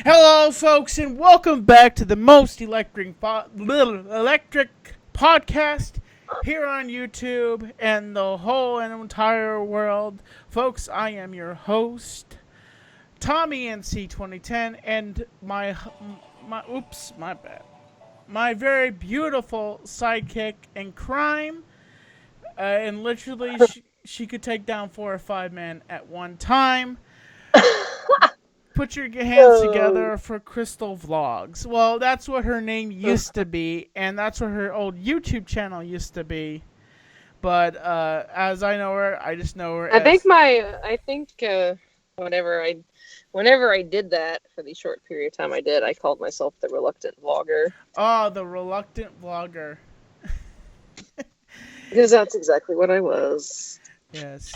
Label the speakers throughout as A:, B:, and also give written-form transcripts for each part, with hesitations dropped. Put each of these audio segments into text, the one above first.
A: Hello, folks, and welcome back to the most electric podcast here on YouTube and the whole and entire world. Folks, I am your host, Tommy NC 2010, and my bad. My very beautiful sidekick in crime, and literally she could take down 4 or 5 men at one time. Put your hands together for Krystal Vlogs. Well, that's what her name used to be, and that's what her old YouTube channel used to be. But as I know her, I just know her.
B: Whenever I did that for the short period of time I called myself the reluctant vlogger.
A: Oh, the reluctant vlogger.
B: Because that's exactly what I was.
A: Yes,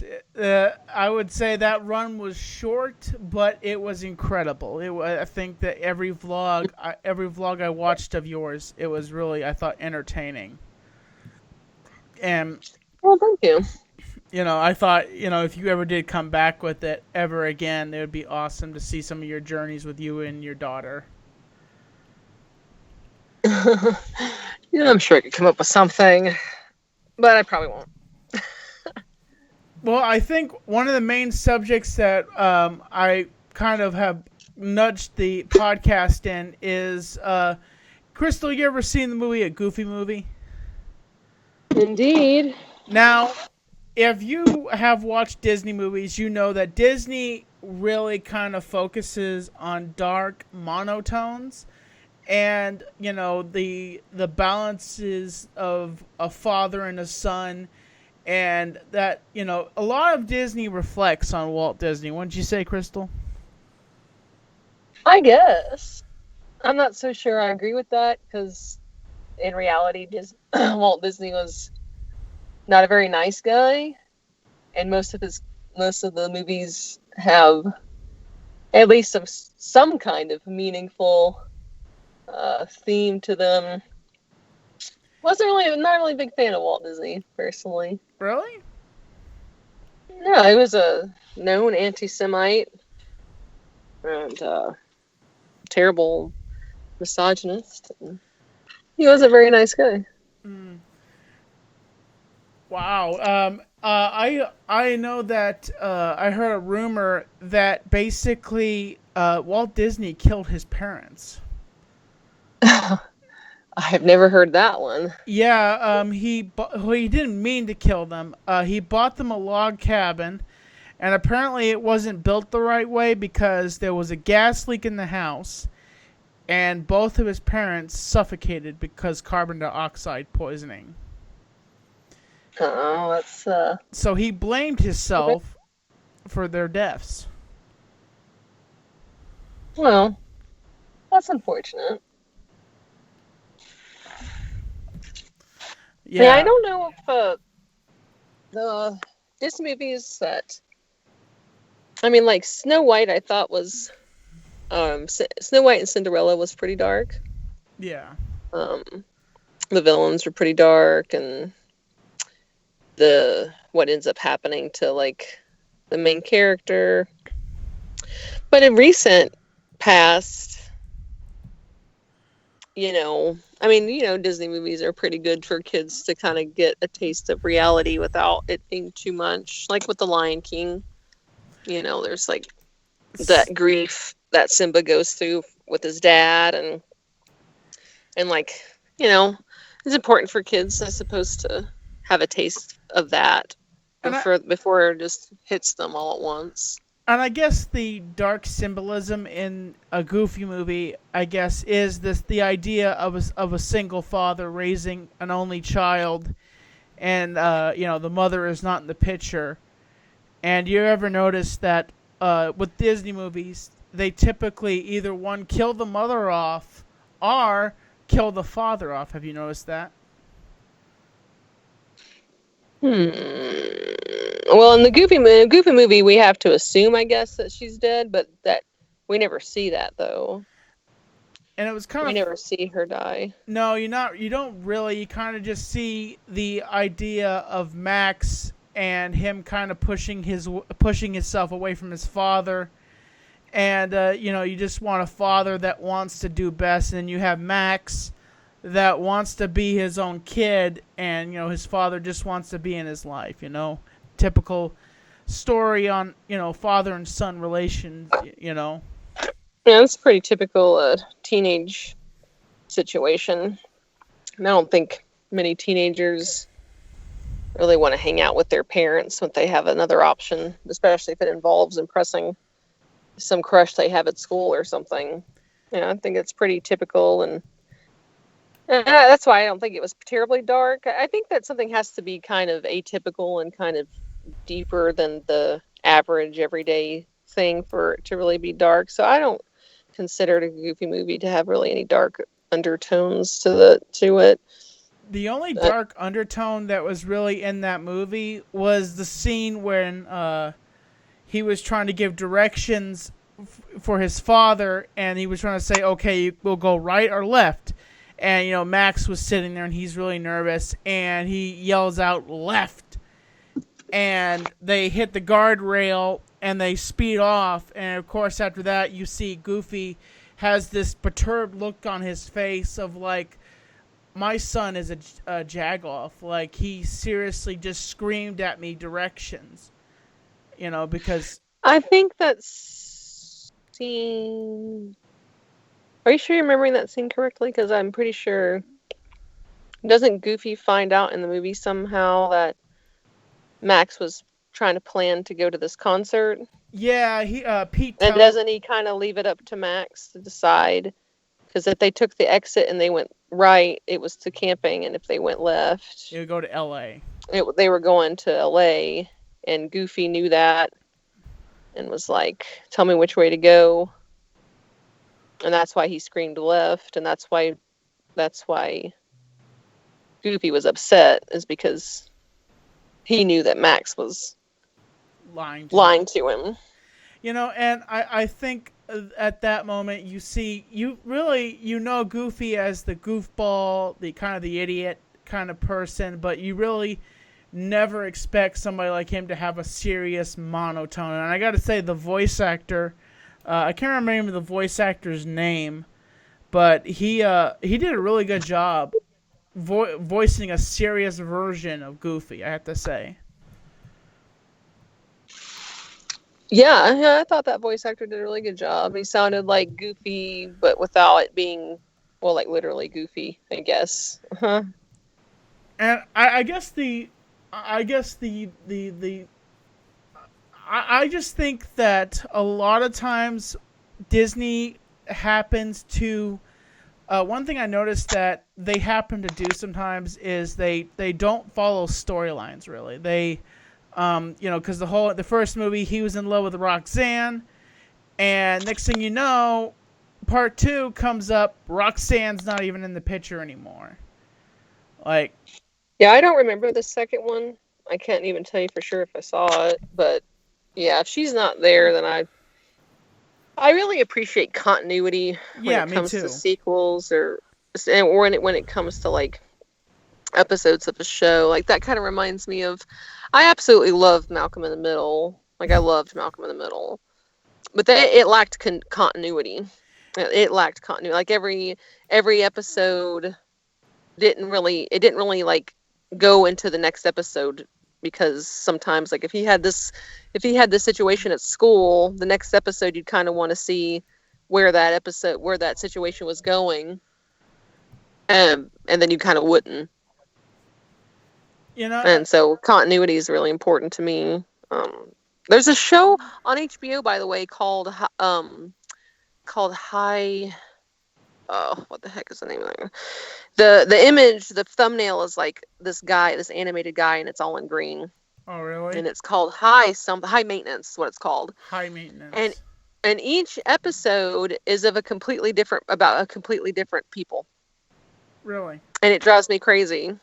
A: I would say that run was short, but it was incredible. I think that every vlog I watched of yours, it was really, I thought, entertaining. And
B: well, thank you.
A: I thought, if you ever did come back with it ever again, it would be awesome to see some of your journeys with you and your daughter.
B: I'm sure I could come up with something, but I probably won't.
A: Well, I think one of the main subjects that I kind of have nudged the podcast in is, Krystal, you ever seen the movie A Goofy Movie?
B: Indeed.
A: Now, if you have watched Disney movies, you know that Disney really kind of focuses on dark monotones and, the balances of a father and a son. And that, a lot of Disney reflects on Walt Disney. Wouldn't you say, Krystal?
B: I guess. I'm not so sure I agree with that, because in reality, Walt Disney was not a very nice guy, and most of the movies have at least some kind of meaningful theme to them. Not really a big fan of Walt Disney, personally.
A: Really?
B: No, he was a known anti-Semite and terrible misogynist. He was a very nice guy.
A: Mm. Wow. I know that I heard a rumor that basically Walt Disney killed his parents.
B: I've never heard that one.
A: Yeah, he didn't mean to kill them. He bought them a log cabin, and apparently it wasn't built the right way because there was a gas leak in the house, and both of his parents suffocated because carbon dioxide poisoning.
B: Oh, that's...
A: So he blamed himself for their deaths.
B: Well, that's unfortunate. Yeah, I don't know if the Disney movies that... I mean, like, Snow White, I thought was... Snow White and Cinderella was pretty dark.
A: Yeah.
B: The villains were pretty dark, and what ends up happening to, like, the main character. But in recent past... Disney movies are pretty good for kids to kind of get a taste of reality without it being too much. Like with The Lion King, there's like that grief that Simba goes through with his dad, and like, it's important for kids, I suppose, to have a taste of that before it just hits them all at once.
A: And I guess the dark symbolism in A Goofy Movie, I guess, is the idea of a single father raising an only child, and the mother is not in the picture. And you ever notice that with Disney movies, they typically either one kill the mother off or kill the father off? Have you noticed that?
B: Well, in the Goofy movie, we have to assume, I guess, that she's dead, but that we never see that, though.
A: And it was kind of...
B: We never see her die.
A: No, you don't really. You kind of just see the idea of Max and him kind of pushing himself away from his father, And, you just want a father that wants to do best. And you have Max that wants to be his own kid. And, his father just wants to be in his life, Typical story on, father and son relations,
B: Yeah, it's a pretty typical teenage situation. And I don't think many teenagers really want to hang out with their parents when they have another option, especially if it involves impressing some crush they have at school or something. I think it's pretty typical, and that's why I don't think it was terribly dark. I think that something has to be kind of atypical and kind of deeper than the average everyday thing for it to really be dark. So I don't consider it a Goofy movie to have really any dark undertones to it.
A: The only dark undertone that was really in that movie was the scene when he was trying to give directions for his father, and he was trying to say, okay, we'll go right or left. And, Max was sitting there, and he's really nervous, and he yells out, left. And they hit the guardrail, and they speed off. And, of course, after that, you see Goofy has this perturbed look on his face of, like, my son is a jagoff. Like, he seriously just screamed at me directions. Because...
B: I think that scene... Are you sure you're remembering that scene correctly? Because I'm pretty sure... Doesn't Goofy find out in the movie somehow that Max was trying to plan to go to this concert?
A: Yeah, Pete...
B: And doesn't he kind of leave it up to Max to decide? Because if they took the exit and they went right, it was to camping, and if they went left...
A: It would go to L.A.
B: They were going to L.A., and Goofy knew that and was like, tell me which way to go. And that's why he screamed left, and that's why Goofy was upset, is because he knew that Max was lying to him.
A: And I think at that moment you know Goofy as the goofball, the kind of the idiot kind of person, but you really never expect somebody like him to have a serious monotone. And I got to say, the voice actor, I can't remember the voice actor's name, but he did a really good job voicing a serious version of Goofy, I have to say.
B: Yeah, I thought that voice actor did a really good job. He sounded like Goofy, but without it being, well, like literally Goofy, I guess. Uh-huh.
A: And I just think that a lot of times Disney happens to... one thing I noticed that they happen to do sometimes is they don't follow storylines, really. They, because the first movie, he was in love with Roxanne, and next thing you know, part 2 comes up, Roxanne's not even in the picture anymore. Like...
B: Yeah, I don't remember the second one. I can't even tell you for sure if I saw it, but yeah, if she's not there, then I really appreciate continuity when it comes to sequels or when it comes to like episodes of a show. Like that kind of reminds me of, I absolutely love Malcolm in the Middle. Like I loved Malcolm in the Middle, but it lacked continuity. It lacked continuity. Like every episode didn't really like go into the next episode, because sometimes like if he had this situation at school, the next episode you'd kind of want to see where that situation was going, and then you kind of wouldn't, and so continuity is really important to me. There's a show on HBO, by the way, called High... what the heck is the name of it? The image, the thumbnail is like this animated guy, and it's all in green.
A: Oh, really?
B: And it's called High Maintenance, is what it's called.
A: High Maintenance.
B: And each episode is about a completely different people.
A: Really?
B: And it drives me crazy.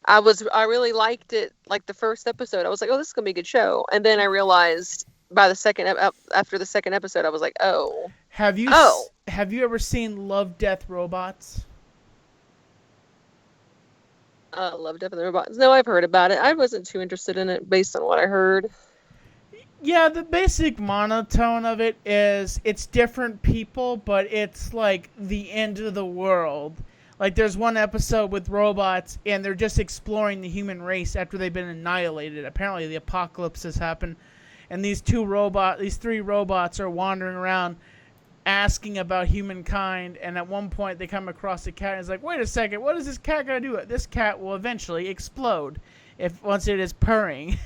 B: I really liked it. Like the first episode, I was like, oh, this is gonna be a good show. And then I realized after the second episode, I was like, oh.
A: Have you ever seen Love, Death, Robots?
B: Love, Death, and Robots. No, I've heard about it. I wasn't too interested in it based on what I heard.
A: Yeah, the basic monotone of it is it's different people, but it's like the end of the world. Like there's one episode with robots and they're just exploring the human race after they've been annihilated. Apparently the apocalypse has happened and these three robots are wandering around asking about humankind, and at one point they come across a cat and it's like, wait a second, what is this cat gonna do? This cat will eventually explode if once it is purring.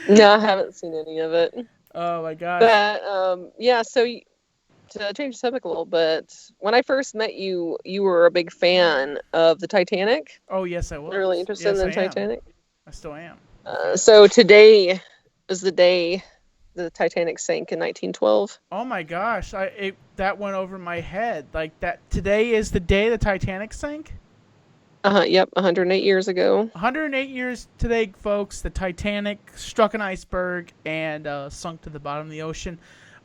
B: No, I haven't seen any of it.
A: Oh my gosh.
B: But yeah, so to change the subject a little bit, when I first met you, you were a big fan of the Titanic.
A: Oh yes, I was.
B: Really interested in the Titanic.
A: I still am.
B: So today is the day the Titanic sank in 1912.
A: Oh my gosh, that went over my head. Like that today is the day the Titanic sank?
B: Yep, 108 years ago.
A: 108 years today, folks, the Titanic struck an iceberg and sunk to the bottom of the ocean.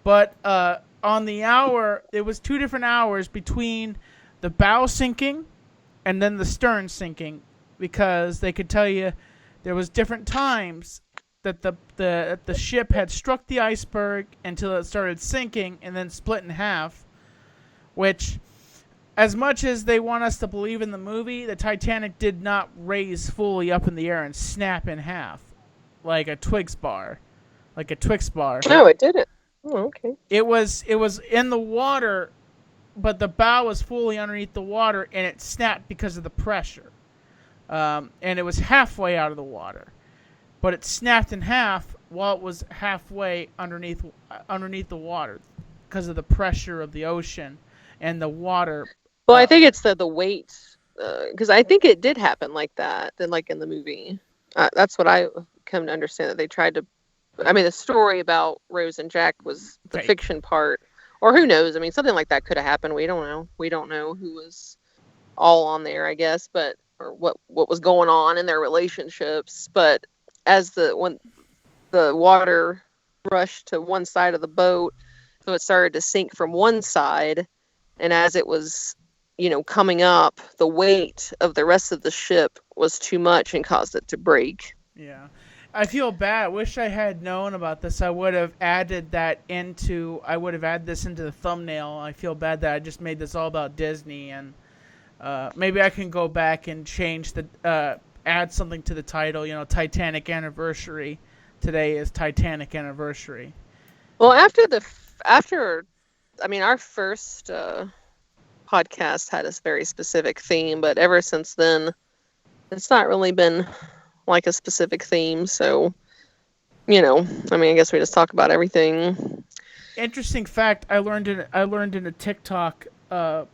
A: But on the hour, it was 2 different hours between the bow sinking and then the stern sinking, because they could tell you there was different times that the ship had struck the iceberg until it started sinking and then split in half, which, as much as they want us to believe in the movie, the Titanic did not raise fully up in the air and snap in half like a Twix bar.
B: No, it didn't. Oh, okay.
A: It was in the water, but the bow was fully underneath the water, and it snapped because of the pressure. And it was halfway out of the water, but it snapped in half while it was halfway underneath the water because of the pressure of the ocean and the water.
B: Well, I think it's the weight, because I think it did happen like that, then like in the movie. That's what I come to understand, that they tried to. I mean, the story about Rose and Jack was the
A: Fake.
B: Fiction part, or who knows? I mean, something like that could have happened. We don't know. We don't know who was all on there, I guess, but or what was going on in their relationships. But when the water rushed to one side of the boat, so it started to sink from one side, and as it was, coming up, the weight of the rest of the ship was too much and caused it to break.
A: Yeah. I feel bad. I wish I had known about this. I would have added this into the thumbnail. I feel bad that I just made this all about Disney, and maybe I can go back and change add something to the title, Titanic Anniversary. Today is Titanic Anniversary.
B: Well, our first podcast had a very specific theme, but ever since then, it's not really been like a specific theme. So, I guess we just talk about everything.
A: Interesting fact I learned in a TikTok. I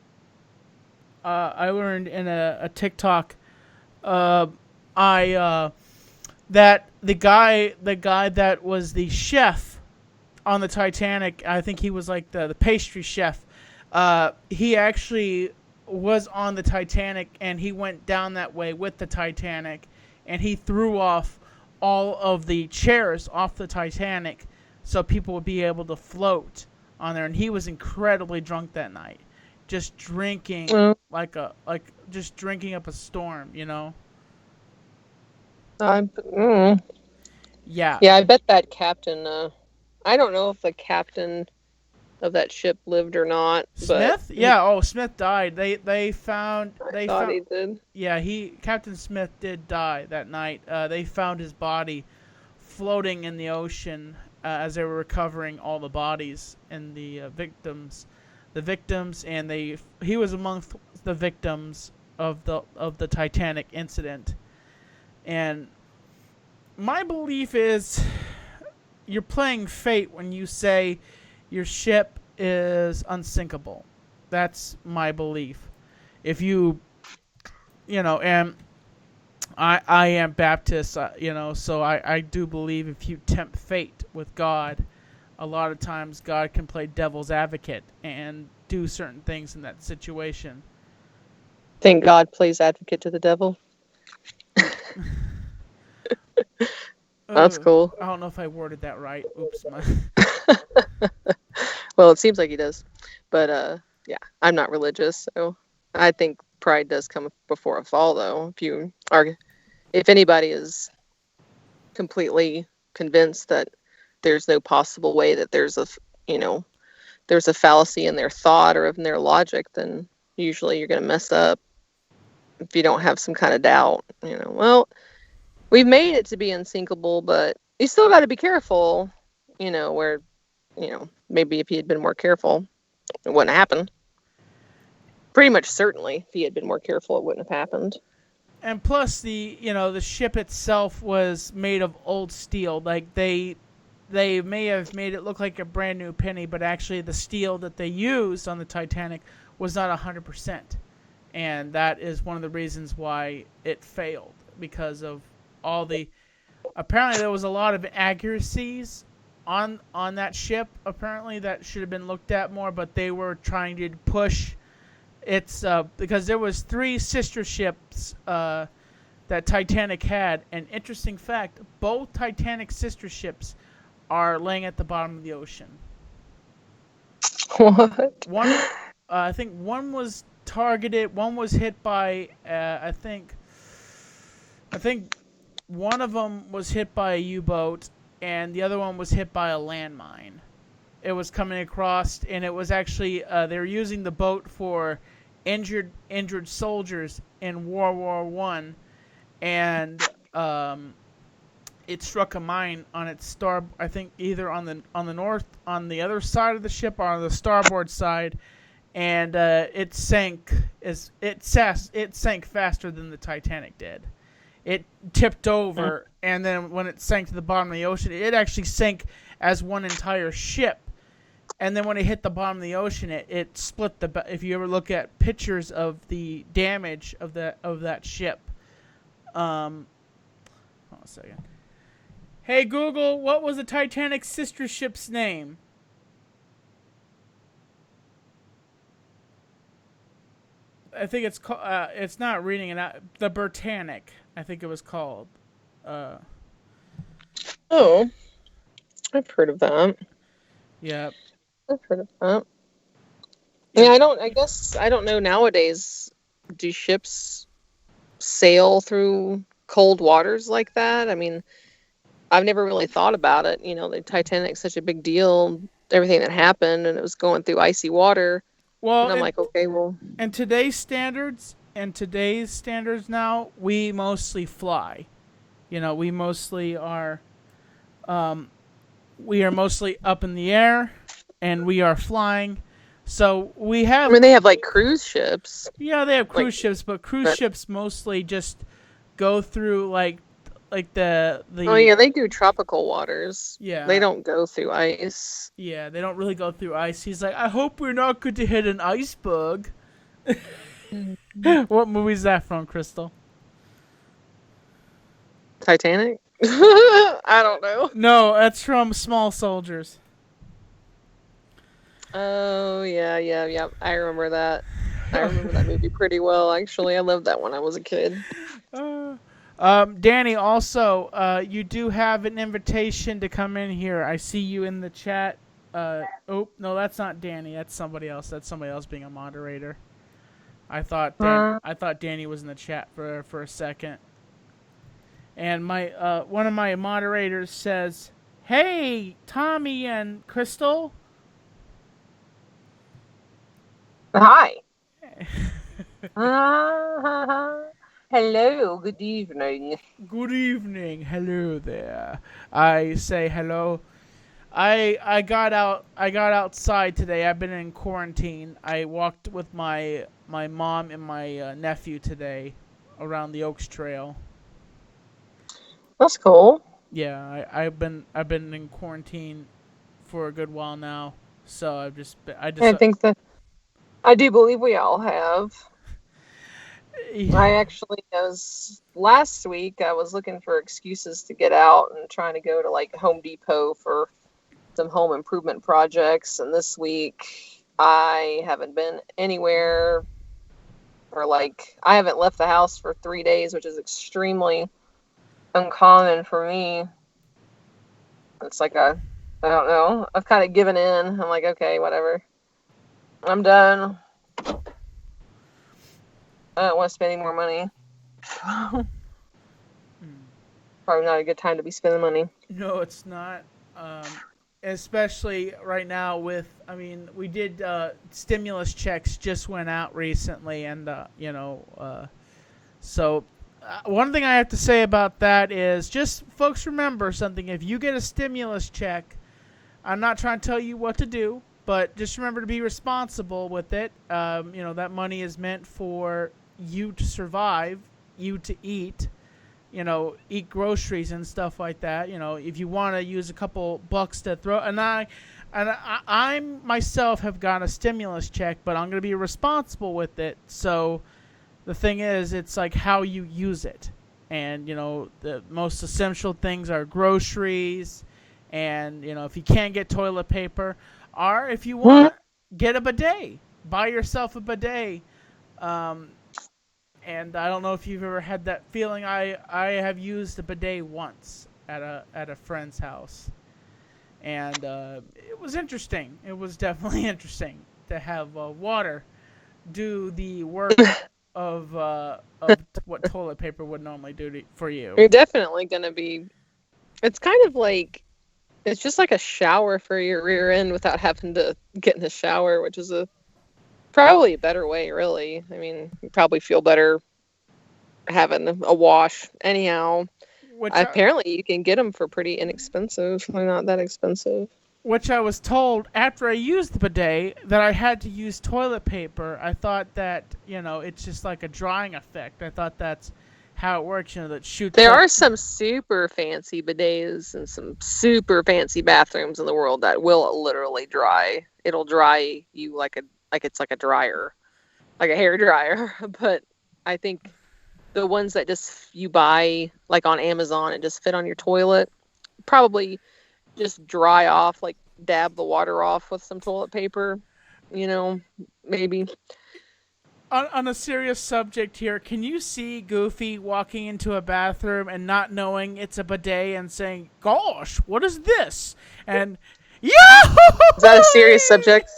A: learned in a TikTok. That the guy that was the chef on the Titanic, I think he was like the pastry chef. He actually was on the Titanic, and he went down that way with the Titanic, and he threw off all of the chairs off the Titanic so people would be able to float on there. And he was incredibly drunk that night, just drinking just drinking up a storm,
B: Yeah.
A: Yeah.
B: Yeah, I bet that captain. I don't know if the captain of that ship lived or not.
A: Smith?
B: But
A: Yeah. Oh, Smith died. They found.
B: I thought he did.
A: Yeah, Captain Smith did die that night. They found his body floating in the ocean as they were recovering all the bodies and the victims. And he was amongst the victims of the Titanic incident. And my belief is you're playing fate when you say your ship is unsinkable. That's my belief. If and I am Baptist, so I do believe if you tempt fate with God, a lot of times God can play devil's advocate and do certain things in that situation.
B: Think God plays advocate to the devil? That's cool.
A: I don't know if I worded that right. Oops.
B: Well, it seems like he does. But, yeah, I'm not religious, so I think pride does come before a fall, though. If anybody is completely convinced that there's no possible way that there's a fallacy in their thought or in their logic, then usually you're going to mess up if you don't have some kind of doubt. Well, we've made it to be unsinkable, but you still got to be careful. Where maybe if he had been more careful, it wouldn't have happened. Pretty much certainly, if he had been more careful, it wouldn't have happened.
A: And plus, the ship itself was made of old steel. Like they may have made it look like a brand new penny, but actually the steel that they used on the Titanic was not 100%, and that is one of the reasons why it failed, because of all the. Apparently, there was a lot of accuracies on that ship. Apparently, that should have been looked at more, but they were trying to push. It's because there was 3 sister ships that Titanic had. An interesting fact: both Titanic sister ships are laying at the bottom of the ocean.
B: What?
A: I think one was targeted. One was hit by. I think one of them was hit by a U-boat, and the other one was hit by a landmine. It was coming across, and it was actually they were using the boat for injured soldiers in World War I, and it struck a mine on its I think either on the north, on the other side of the ship, or on the starboard side, and it sank. It sank faster than the Titanic did. It tipped over, and then when it sank to the bottom of the ocean, it actually sank as one entire ship. And then when it hit the bottom of the ocean, it split if you ever look at pictures of the damage of that ship. Hold on a second. Hey Google, what was the Titanic's sister ship's name? I think it's called. It's not reading it out. The Britannic, I think it was called.
B: Oh, I've heard of that.
A: Yeah.
B: I've heard of that. Yeah, I guess I don't know nowadays. Do ships sail through cold waters like that? I mean, I've never really thought about it. The Titanic's such a big deal. Everything that happened, and it was going through icy water.
A: Well,
B: and I'm like, okay, well.
A: And today's standards now, we mostly fly. We mostly are. We are mostly up in the air, and we are flying. So we have.
B: I mean, they have like cruise ships.
A: Yeah, they have cruise ships, but cruise ships mostly just go through like the.
B: Oh yeah, they do tropical waters.
A: Yeah.
B: They don't go through ice.
A: Yeah, they don't really go through ice. He's like, I hope we're not going to hit an iceberg. What movie is that from, Crystal?
B: Titanic? I don't know.
A: No, that's from Small Soldiers.
B: Oh, yeah. I remember that. I remember that movie pretty well, actually. I loved that when I was a kid.
A: Danny, also, you do have an invitation to come in here. I see you in the chat. Oh, no, that's not Danny. That's somebody else. That's somebody else being a moderator. I thought Danny was in the chat for a second. And my one of my moderators says, "Hey, Tommy and Crystal."
B: Hi. Hello. Good evening.
A: Good evening. Hello there. I say hello. I got outside today. I've been in quarantine. I walked with my mom and my nephew today around the Oaks Trail.
B: That's cool.
A: Yeah, I've been in quarantine for a good while now. So I think that
B: I do believe we all have. I actually last week I was looking for excuses to get out and trying to go to like Home Depot for some home improvement projects, and this week I haven't been anywhere I haven't left the house for 3 days, which is extremely uncommon for me. It's like I don't know. I've kind of given in. I'm like, okay, whatever. I'm done. I don't want to spend any more money. probably not a good time to be spending money.
A: No, it's not. Especially right now we did stimulus checks just went out recently, and so one thing I have to say about that is just folks remember something. If you get a stimulus check, I'm not trying to tell you what to do, but just remember to be responsible with it. That money is meant for you to survive, you to eat, eat groceries and stuff like that. If you want to use a couple bucks to throw, and I myself have got a stimulus check, but I'm going to be responsible with it. So the thing is, it's like how you use it. And, the most essential things are groceries. And, if you can't get toilet paper, or if you want, get a bidet. Buy yourself a bidet. And I don't know if you've ever had that feeling. I have used a bidet once at a friend's house. And it was interesting. It was definitely interesting to have water do the work of what toilet paper would normally do for you.
B: You're definitely going to be... It's kind of like... It's just like a shower for your rear end without having to get in the shower, which is probably a better way, really. I mean, you probably feel better having a wash. Anyhow, apparently you can get them for pretty inexpensive. They're not that expensive.
A: Which I was told after I used the bidet that I had to use toilet paper. I thought that, it's just like a drying effect. I thought that's how it works, that shoots.
B: There are some super fancy bidets and some super fancy bathrooms in the world that will literally dry. It'll dry you like it's like a dryer, like a hair dryer. But I think the ones that just you buy like on Amazon and just fit on your toilet, probably just dry off, like dab the water off with some toilet paper, maybe.
A: On a serious subject here, can you see Goofy walking into a bathroom and not knowing it's a bidet and saying, "Gosh, what is this?" And Yahoo!
B: Is that a serious subject?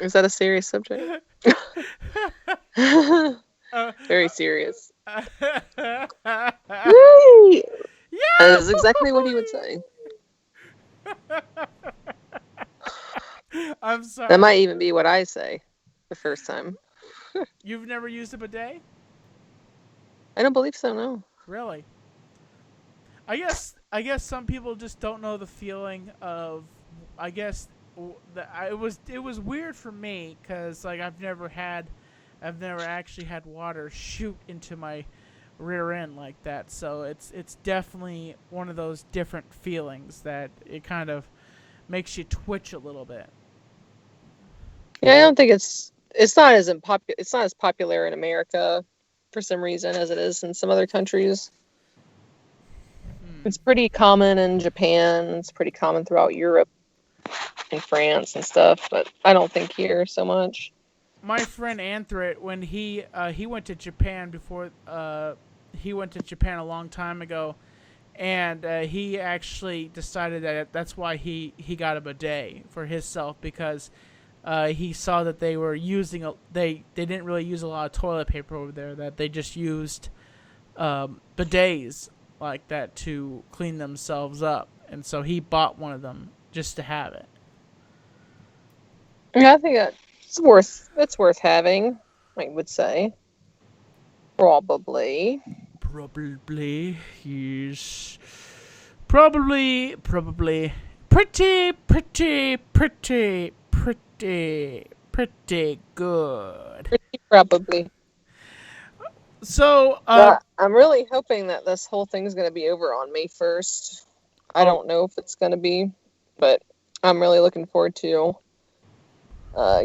B: Is that a serious subject? Very serious. Woo! That is exactly what he would say.
A: I'm sorry.
B: That might even be what I say the first time.
A: You've never used a bidet?
B: I don't believe so, no.
A: Really? I guess some people just don't know the feeling of. I guess it was weird for me because like I've never actually had water shoot into my rear end like that. So it's definitely one of those different feelings that it kind of makes you twitch a little bit.
B: Yeah, I don't think it's not as popular in America for some reason as it is in some other countries. It's pretty common in Japan. It's pretty common throughout Europe and France and stuff, but I don't think here so much.
A: My friend Anthrit, when he went to Japan before he went to Japan a long time ago, and he actually decided that that's why he got a bidet for himself because he saw that they were using they didn't really use a lot of toilet paper over there, that they just used bidets like that to clean themselves up, and so he bought one of them just to have it.
B: Yeah, I think it's worth having, I would say. Probably,
A: yes. Probably. Pretty good.
B: Probably.
A: So,
B: I'm really hoping that this whole thing's going to be over on May 1st. I don't know if it's going to be, but I'm really looking forward to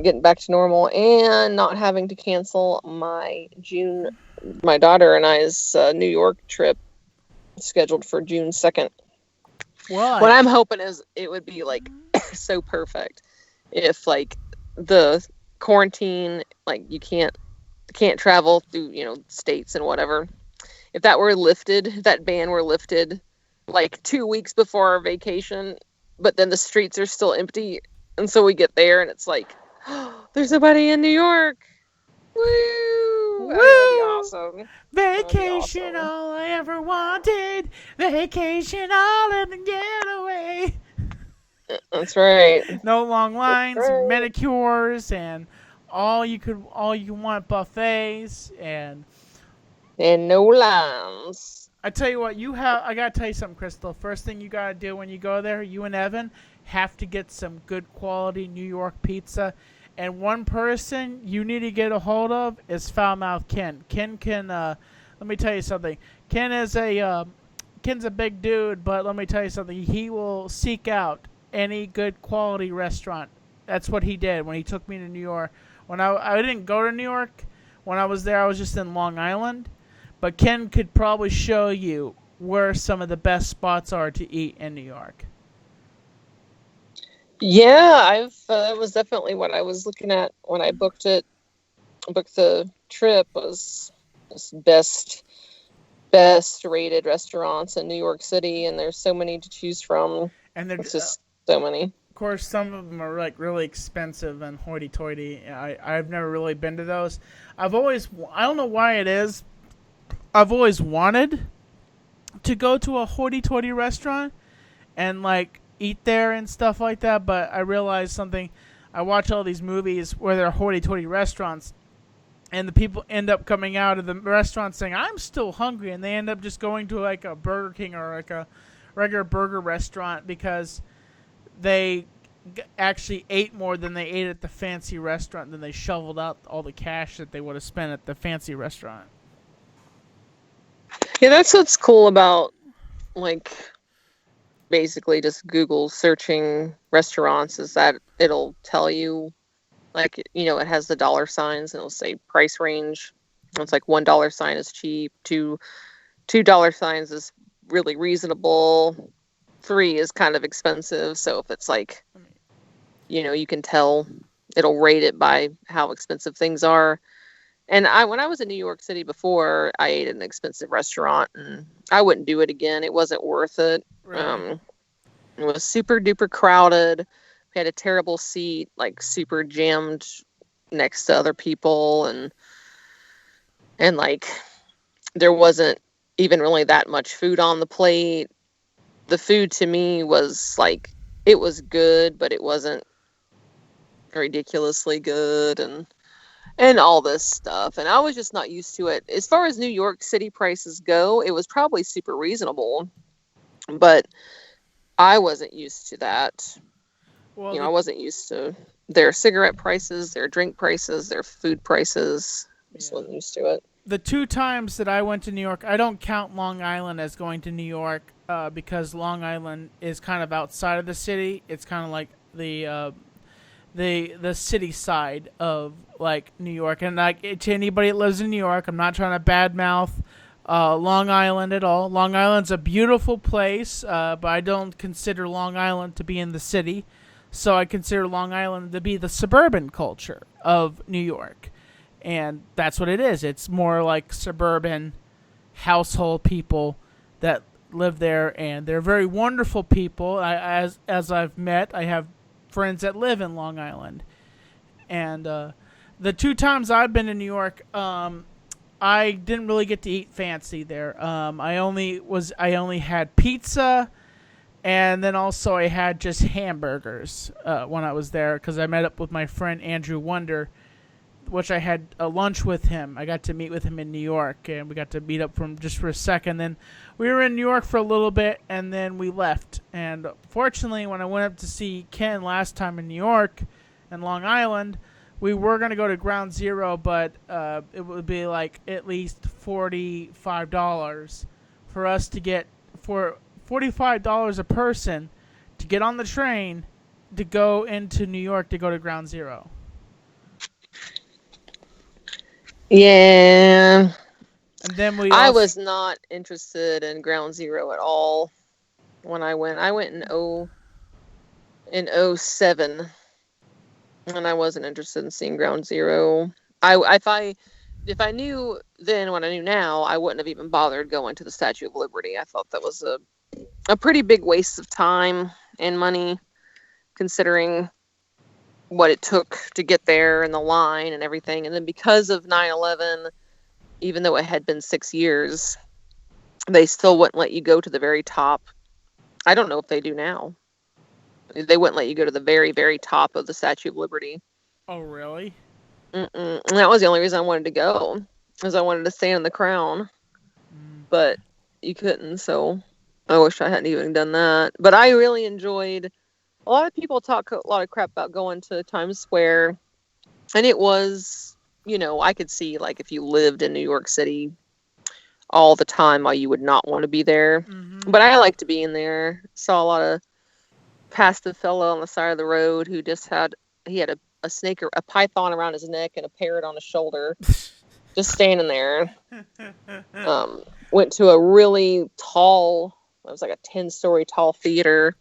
B: getting back to normal and not having to cancel my daughter and I's New York trip scheduled for June 2nd.
A: What?
B: What I'm hoping is it would be like so perfect if like the quarantine, like you can't travel through, states and whatever. If that were lifted, if that ban were lifted like 2 weeks before our vacation, but then the streets are still empty. And so we get there and it's like, oh, there's nobody in New York. Woo! That would be awesome.
A: Vacation, all I ever wanted. Vacation, all in the getaway.
B: That's right.
A: No long lines,
B: right.
A: manicures, and all you want buffets, and
B: no lines.
A: I tell you what, I gotta tell you something, Crystal. First thing you gotta do when you go there, you and Evan have to get some good quality New York pizza. And one person you need to get a hold of is Foul Mouth Ken. Ken can, let me tell you something. Ken's a big dude, but let me tell you something. He will seek out any good quality restaurant. That's what he did when he took me to New York. When I didn't go to New York. When I was there, I was just in Long Island. But Ken could probably show you where some of the best spots are to eat in New York.
B: Yeah, that was definitely what I was looking at when I booked it. Booked the trip was best rated restaurants in New York City, and there's so many to choose from.
A: And there's
B: just so many.
A: Of course, some of them are like really expensive and hoity-toity. I've never really been to those. I don't know why it is. I've always wanted to go to a hoity-toity restaurant and like eat there and stuff like that, but I realized something. I watch all these movies where there are hoity-toity restaurants, and the people end up coming out of the restaurant saying, "I'm still hungry," and they end up just going to like a Burger King or like a regular burger restaurant because they actually ate more than they ate at the fancy restaurant, and then they shoveled out all the cash that they would have spent at the fancy restaurant.
B: Yeah, that's what's cool about, like, basically just Google searching restaurants, is that it'll tell you, like, it has the dollar signs, and it'll say price range. It's like $1 sign is cheap, $2 signs is really reasonable, 3 is kind of expensive. So if it's like, you can tell, it'll rate it by how expensive things are. And when I was in New York City before, I ate at an expensive restaurant, and I wouldn't do it again. It wasn't worth it.
A: Right.
B: It was super duper crowded. We had a terrible seat, like super jammed next to other people, and like there wasn't even really that much food on the plate. The food to me was like, it was good, but it wasn't ridiculously good, and all this stuff. And I was just not used to it. As far as New York City prices go, it was probably super reasonable, but I wasn't used to that.
A: Well,
B: I wasn't used to their cigarette prices, their drink prices, their food prices. I just wasn't used to it.
A: The 2 times that I went to New York, I don't count Long Island as going to New York because Long Island is kind of outside of the city. It's kind of like the city side of like New York. And like to anybody that lives in New York, I'm not trying to badmouth Long Island at all. Long Island's a beautiful place, but I don't consider Long Island to be in the city. So I consider Long Island to be the suburban culture of New York. And that's what it is. It's more like suburban household people that live there, and they're very wonderful people. As I've met, I have friends that live in Long Island. And the 2 times I've been to New York, I didn't really get to eat fancy there. I only had pizza, and then also I had just hamburgers when I was there because I met up with my friend Andrew Wonder, which I had a lunch with him. I got to meet with him in New York, and we got to meet up just for a second. Then we were in New York for a little bit, and then we left. And fortunately, when I went up to see Ken last time in New York and Long Island, we were going to go to Ground Zero, but it would be like at least $45 for us to get, for $45 a person to get on the train to go into New York to go to Ground Zero.
B: Yeah.
A: And then
B: I was not interested in Ground Zero at all when I went. I went in 07, and I wasn't interested in seeing Ground Zero. If I knew then what I knew now, I wouldn't have even bothered going to the Statue of Liberty. I thought that was a pretty big waste of time and money, considering what it took to get there and the line and everything. And then because of 9/11, even though it had been 6 years, they still wouldn't let you go to the very top. I don't know if they do now. They wouldn't let you go to the very, very top of the Statue of Liberty.
A: Oh, really?
B: And that was the only reason I wanted to go, because I wanted to stand in the crown. But you couldn't, so I wish I hadn't even done that. But I really enjoyed. A lot of people talk a lot of crap about going to Times Square, and it was, I could see, like, if you lived in New York City all the time, why you would not want to be there. But I liked being there. Saw a lot of past the fellow on the side of the road who just had a snake or a python around his neck and a parrot on his shoulder, just standing there. Went to a really tall, it was like a 10-story tall theater.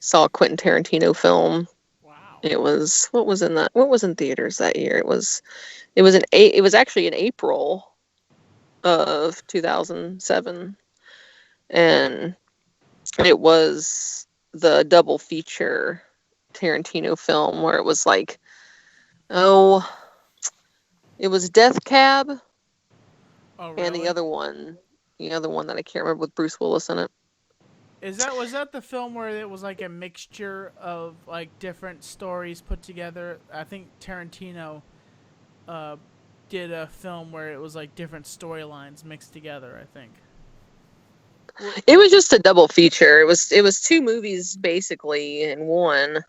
B: Saw a Quentin Tarantino film.
A: Wow.
B: It was, what was in theaters that year? It was actually in April of 2007. And it was the double feature Tarantino film where it was like, it was Death Cab.
A: Oh, really?
B: And the other one that I can't remember, with Bruce Willis in it.
A: Was that the film where it was like a mixture of like different stories put together? I think Tarantino did a film where it was like different storylines mixed together, I think.
B: It was just a double feature. It was 2 movies basically in one.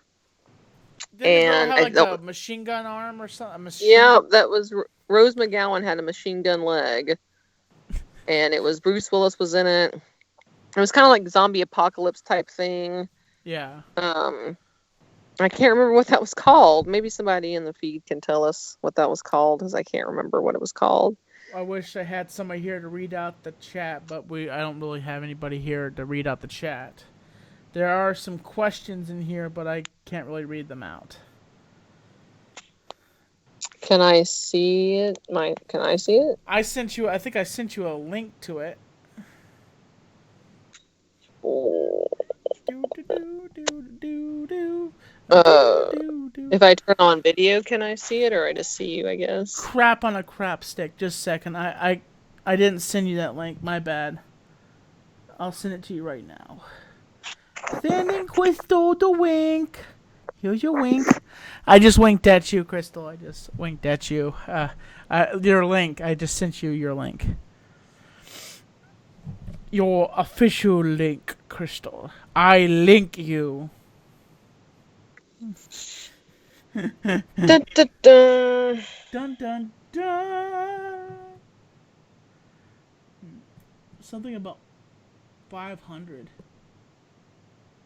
A: Didn't it have like a machine gun arm or something?
B: Yeah, that was Rose McGowan had a machine gun leg, and it was Bruce Willis was in it. It was kind of like zombie apocalypse type thing.
A: Yeah.
B: I can't remember what that was called. Maybe somebody in the feed can tell us what that was called, because I can't remember what it was called.
A: I wish I had somebody here to read out the chat, but I don't really have anybody here to read out the chat. There are some questions in here, but I can't really read them out.
B: Can I see it? Can I see it?
A: I think I sent you a link to it.
B: If I turn on video, can I see it, or I just see you, I guess?
A: Crap on a crap stick. Just a second. I didn't send you that link. My bad. I'll send it to you right now. Sending Crystal the wink. Here's your wink. I just winked at you, Crystal. I just winked at you. Your link. I just sent you your link. Your official link, Crystal. I link you.
B: Dun, dun, dun.
A: Dun dun dun. Something about 500.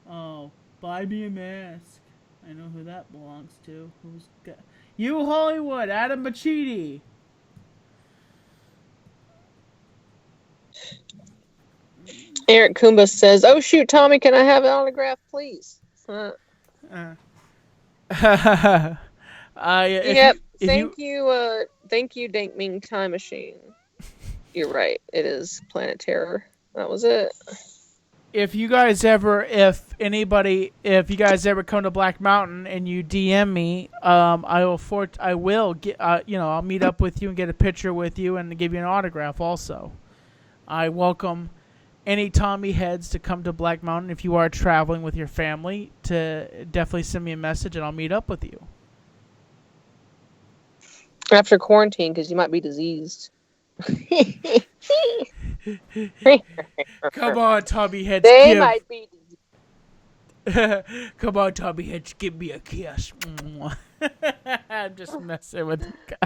A: Oh, buy me a mask. I know who that belongs to. You, Hollywood, Adam Bachidi.
B: Eric Kumba says, "Oh shoot, Tommy, can I have an autograph, please?"
A: Yep.
B: Thank you, Dank Ming Time Machine. You're right. It is Planet Terror. That was it.
A: If you guys ever come to Black Mountain and you DM me, I will get, I'll meet up with you and get a picture with you and give you an autograph also. I welcome any Tommy heads to come to Black Mountain. If you are traveling with your family, to definitely send me a message and I'll meet up with you.
B: After quarantine, because you might be diseased.
A: Come on, Tommy heads.
B: They might be diseased.
A: Come on, Tommy heads, give me a kiss. I'm just messing with you guys.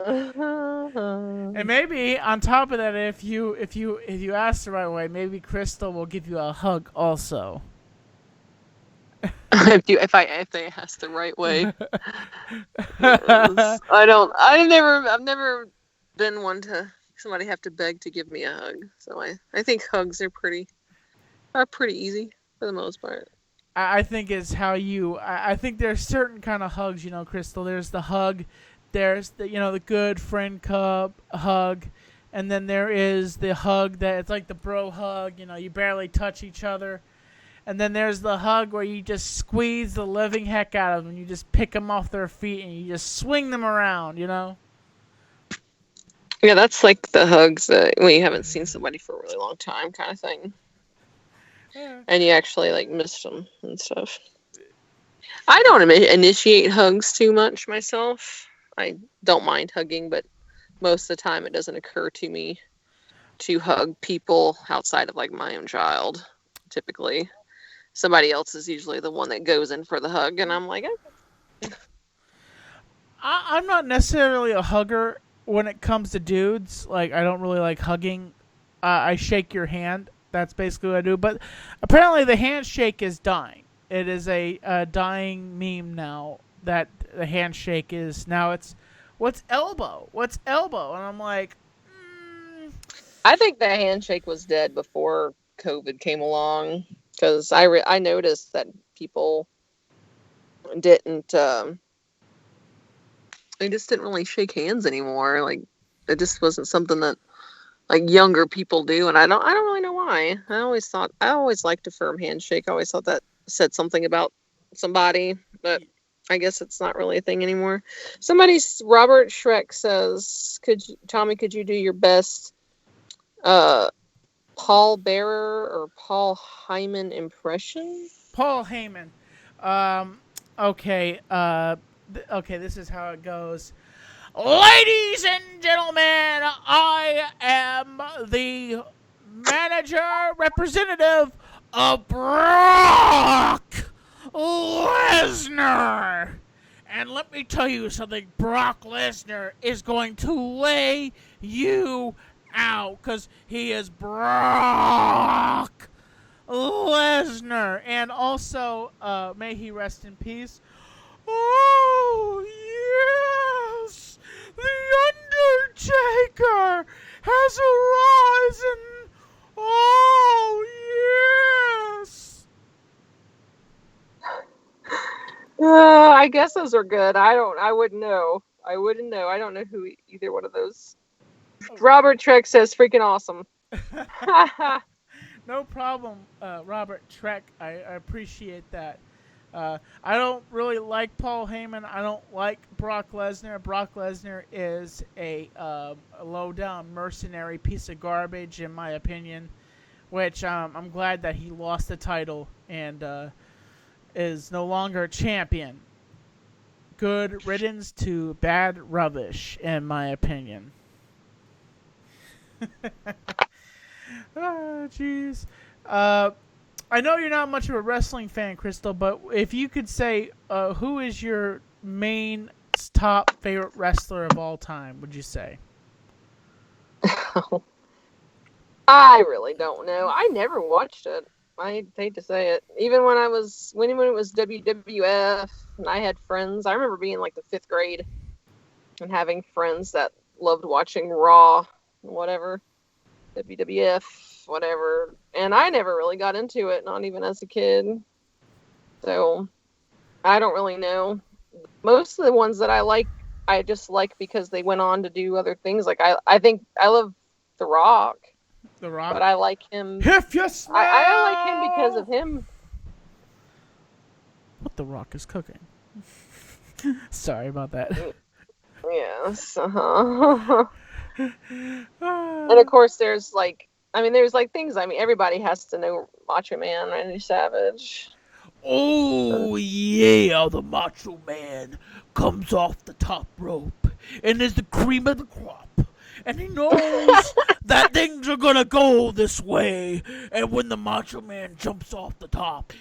A: And maybe on top of that, if you ask the right way, maybe Crystal will give you a hug also.
B: If they ask the right way. I've never been one to somebody have to beg to give me a hug. So I think hugs are pretty easy for the most part.
A: I think it's how I think there's certain kind of hugs, Crystal. There's the hug. There's the good friend hug, and then there is the hug that it's like the bro hug. You barely touch each other, and then there's the hug where you just squeeze the living heck out of them. You just pick them off their feet and you just swing them around.
B: Yeah, that's like the hugs that when you haven't seen somebody for a really long time kind of thing. And you actually like miss them and stuff. I don't initiate hugs too much myself. I don't mind hugging, but most of the time it doesn't occur to me to hug people outside of like my own child. Typically, somebody else is usually the one that goes in for the hug, and I'm like,
A: I'm not necessarily a hugger when it comes to dudes. Like, I don't really like hugging. I shake your hand. That's basically what I do. But apparently the handshake is dying. It is a dying meme now that the handshake is now it's what's elbow? What's elbow? And I'm like,
B: I think the handshake was dead before COVID came along because I noticed that people didn't they just didn't really shake hands anymore. Like it just wasn't something that like younger people do, and I don't really know why. I always liked a firm handshake. I always thought that said something about somebody, but I guess it's not really a thing anymore. Robert Shrek says, could you do your best Paul Bearer or Paul Heyman impression?
A: Paul Heyman. Okay. Okay. This is how it goes. Ladies and gentlemen, I am the manager representative of Brock Lesnar. And let me tell you something, Brock Lesnar is going to lay you out because he is Brock Lesnar. And also, may he rest in peace. Oh, yes! The Undertaker has arisen! Oh, yes!
B: I guess those are good. I wouldn't know. I wouldn't know. I don't know who either one of those. Robert Trek says freaking awesome.
A: No problem, Robert Trek. I appreciate that. I don't really like Paul Heyman. I don't like Brock Lesnar. Brock Lesnar is a low-down mercenary piece of garbage, in my opinion, which I'm glad that he lost the title and is no longer a champion. Good riddance to bad rubbish, in my opinion. Oh, jeez. I know you're not much of a wrestling fan, Crystal, but if you could say who is your main top favorite wrestler of all time, would you say?
B: I really don't know. I never watched it. I hate to say it. Even when it was WWF and I had friends, I remember being like the 5th grade and having friends that loved watching Raw, whatever, WWF, whatever. And I never really got into it, not even as a kid. So I don't really know. Most of the ones that I like, I just like because they went on to do other things. Like I think I love The Rock.
A: The Rock.
B: But I like him.
A: If you smell
B: I like him because of him.
A: What The Rock is cooking. Sorry about that.
B: Yes. Uh-huh. And of course, there's like things. I mean, everybody has to know Macho Man, Randy Savage.
A: Oh yeah, the Macho Man comes off the top rope and is the cream of the crop. And he knows that things are gonna go this way. And when the Macho Man jumps off the top,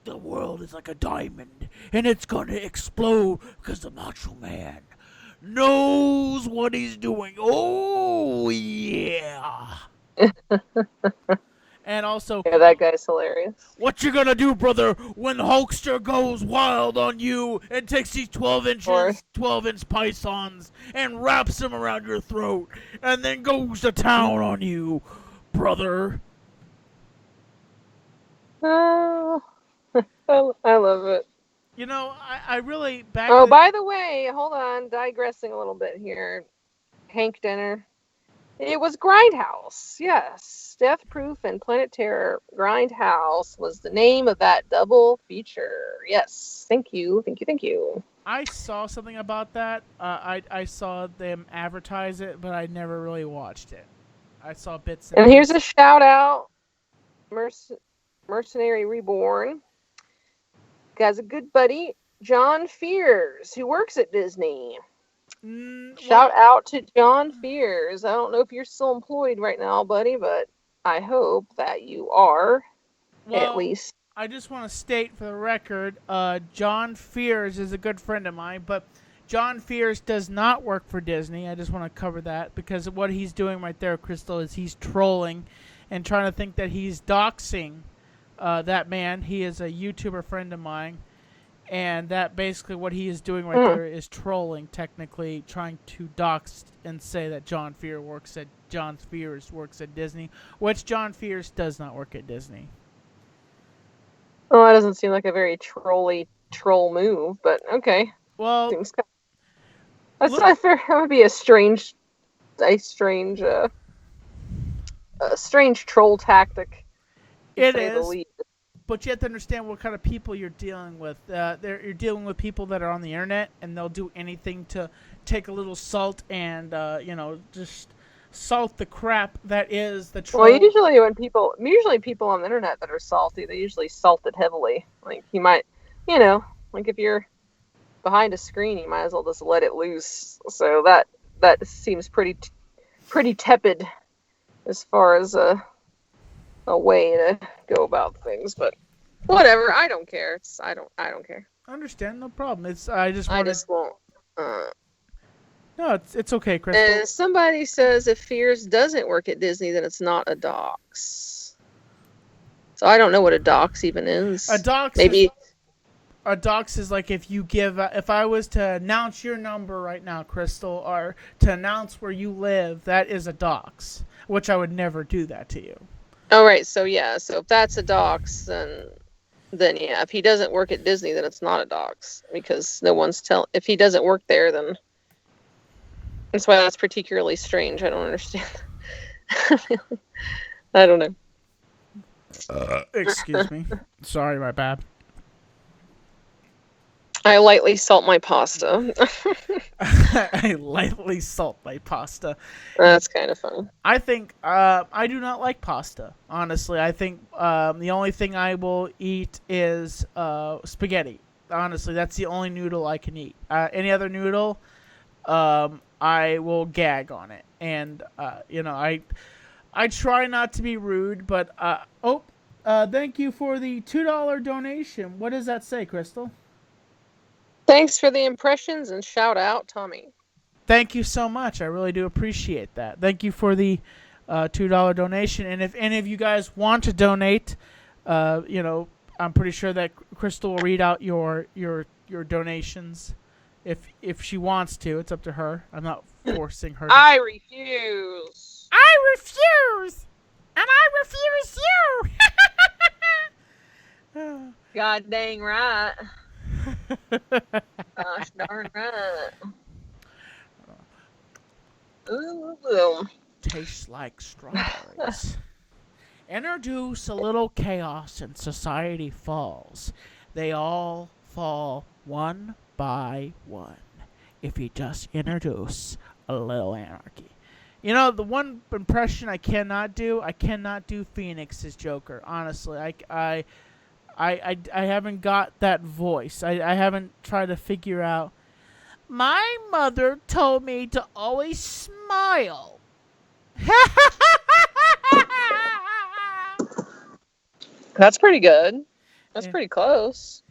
A: the world is like a diamond, and it's gonna explode because the Macho Man knows what he's doing. Oh yeah. And also,
B: yeah, that guy's hilarious.
A: What you gonna do, brother, when the Hulkster goes wild on you and takes these 12-inch pythons and wraps them around your throat and then goes to town on you, brother?
B: Oh, I love it.
A: You know, I really
B: by the way, hold on, digressing a little bit here. Hank Dinner. It was Grindhouse, yes. Death Proof and Planet Terror. Grindhouse was the name of that double feature. Yes, thank you.
A: I saw something about that. I saw them advertise it, but I never really watched it. I saw bits and
B: And here's
A: pieces.
B: a shout out, Mercenary Reborn. Guy's a good buddy, John Fears, who works at Disney.
A: Well,
B: Shout out to John Fears. I don't know if you're still employed right now, buddy, but I hope that you are, at
A: well,
B: least.
A: I just want to state for the record, John Fears is a good friend of mine, but John Fears does not work for Disney. I just want to cover that because what he's doing right there, Crystal, is he's trolling and trying to think that he's doxing that man. He is a YouTuber friend of mine, and that basically what he is doing right there is trolling, technically trying to dox and say that John Fears works at Disney, which John Fears does not work at Disney.
B: Well, that doesn't seem like a very troll move, but okay.
A: Well,
B: Seems kind of, that would be a strange troll tactic.
A: It is, but you have to understand what kind of people you're dealing with. You're dealing with people that are on the internet, and they'll do anything to take a little salt and just salt the crap that is the troll.
B: Well, usually people on the internet that are salty, they usually salt it heavily. Like you might, like if you're behind a screen, you might as well just let it loose. So that seems pretty tepid as far as a way to go about things. But whatever, I don't care. I don't care.
A: I understand, no problem.
B: I just won't.
A: No, it's okay, Crystal.
B: And somebody says if Fears doesn't work at Disney, then it's not a dox. So I don't know what a dox even is.
A: A dox
B: maybe.
A: A dox is like if I was to announce your number right now, Crystal, or to announce where you live, that is a dox, which I would never do that to you.
B: Oh, right. So, yeah. So if that's a dox, then yeah. If he doesn't work at Disney, then it's not a dox because no one's if he doesn't work there, then that's why that's particularly strange. I don't understand. I don't know.
A: Excuse me. Sorry, my bad.
B: I lightly salt my pasta.
A: I lightly salt my pasta.
B: That's kind of fun.
A: I think I do not like pasta. Honestly, I think the only thing I will eat is spaghetti. Honestly, that's the only noodle I can eat. Any other noodle, I will gag on it. And I try not to be rude, but thank you for the $2 donation. What does that say, Crystal?
B: Thanks for the impressions and shout out, Tommy.
A: Thank you so much. I really do appreciate that. Thank you for the $2 donation. And if any of you guys want to donate, I'm pretty sure that Crystal will read out your donations if she wants to. It's up to her. I'm not forcing her.
B: I refuse.
A: I refuse, and I refuse you.
B: God dang right. Gosh darn right. Ooh.
A: Tastes like strawberries. Introduce a little chaos and society falls. They all fall one by one. If you just introduce a little anarchy. The one impression I cannot do Phoenix's Joker. Honestly, I haven't got that voice. I haven't tried to figure out. My mother told me to always smile.
B: That's pretty good. That's pretty close.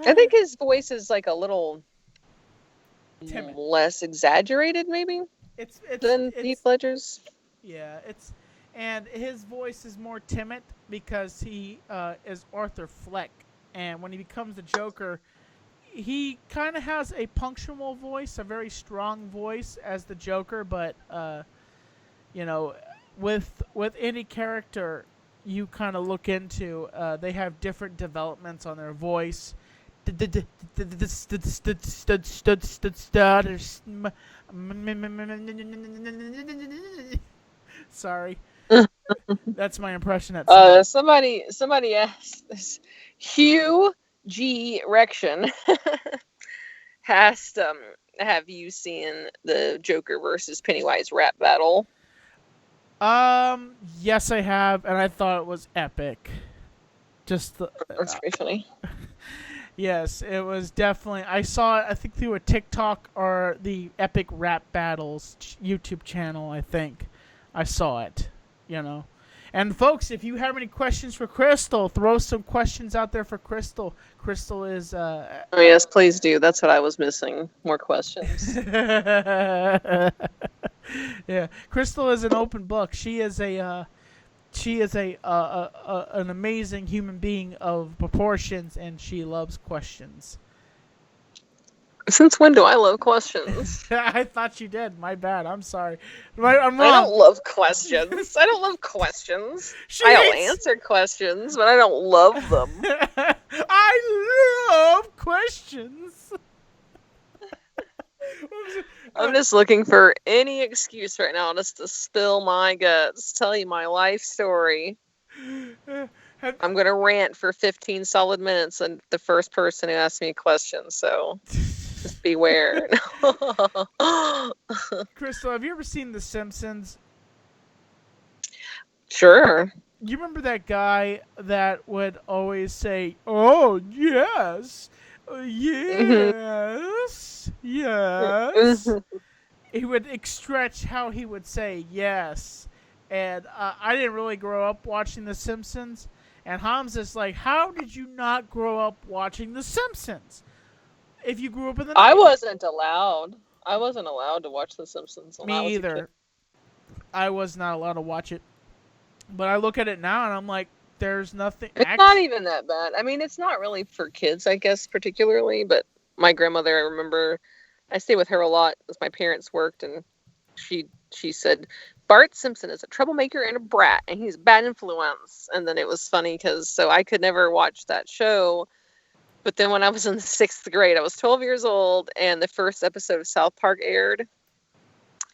B: I think his voice is like a little
A: timid,
B: less exaggerated, maybe, than Heath Ledger's.
A: Yeah, and his voice is more timid because he is Arthur Fleck, and when he becomes the Joker, he kind of has a punctual voice, a very strong voice as the Joker, but with any character you kind of look into, they have different developments on their voice. Sorry. That's my impression.
B: Somebody asked this. Hugh G Rection asked, have you seen the Joker versus Pennywise rap battle?
A: Yes, I have, and I thought it was epic. Just the,
B: That's pretty funny.
A: yes, it was definitely. I saw it, I think, through a TikTok or the Epic Rap Battles YouTube channel. I think I saw it. You know, and folks, if you have any questions for Crystal, throw some questions out there for Crystal. Crystal is.
B: Oh yes, please do. That's what I was missing. More questions.
A: Yeah, Crystal is an open book. She is a. She is an amazing human being of proportions, and she loves questions.
B: Since when do I love questions?
A: I thought you did. My bad. I'm sorry. I'm
B: I
A: wrong.
B: don't love questions. I don't love questions.
A: She
B: I'll
A: hates-
B: answer questions, but I don't love them.
A: I love questions.
B: I'm just looking for any excuse right now just to spill my guts, tell you my life story. I'm going to rant for 15 solid minutes and the first person who asks me a question, so just beware.
A: Crystal, have you ever seen The Simpsons?
B: Sure.
A: You remember that guy that would always say, "Oh, yes. Yes. Yes." He would stretch how he would say yes. And I didn't really grow up watching The Simpsons. And Hamza's like, how did you not grow up watching The Simpsons? If you grew up in the 90s.
B: I wasn't allowed. I wasn't allowed to watch The Simpsons when I was
A: Me
B: a kid.
A: either. I was not allowed to watch it. But I look at it now and I'm like, there's nothing.
B: It's not even that bad. I mean, it's not really for kids, I guess, particularly. But my grandmother, I remember, I stayed with her a lot as my parents worked, and she said, Bart Simpson is a troublemaker and a brat, and he's a bad influence. And then it was funny because so I could never watch that show. But then when I was in the 6th grade, I was 12 years old, and the first episode of South Park aired.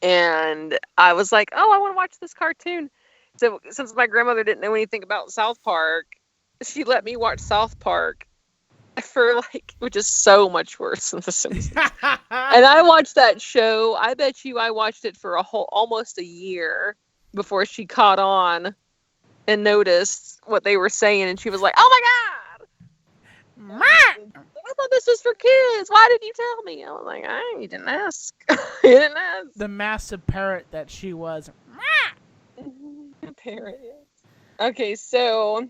B: And I was like, oh, I want to watch this cartoon. So since my grandmother didn't know anything about South Park, she let me watch South Park for which is so much worse than The Simpsons. And I watched that show. I bet you I watched it for almost a year before she caught on and noticed what they were saying. And she was like, oh my God. I thought this was for kids. Why didn't you tell me? I was like, you didn't ask. You didn't ask.
A: The massive parrot that she was.
B: Parrot. Okay, so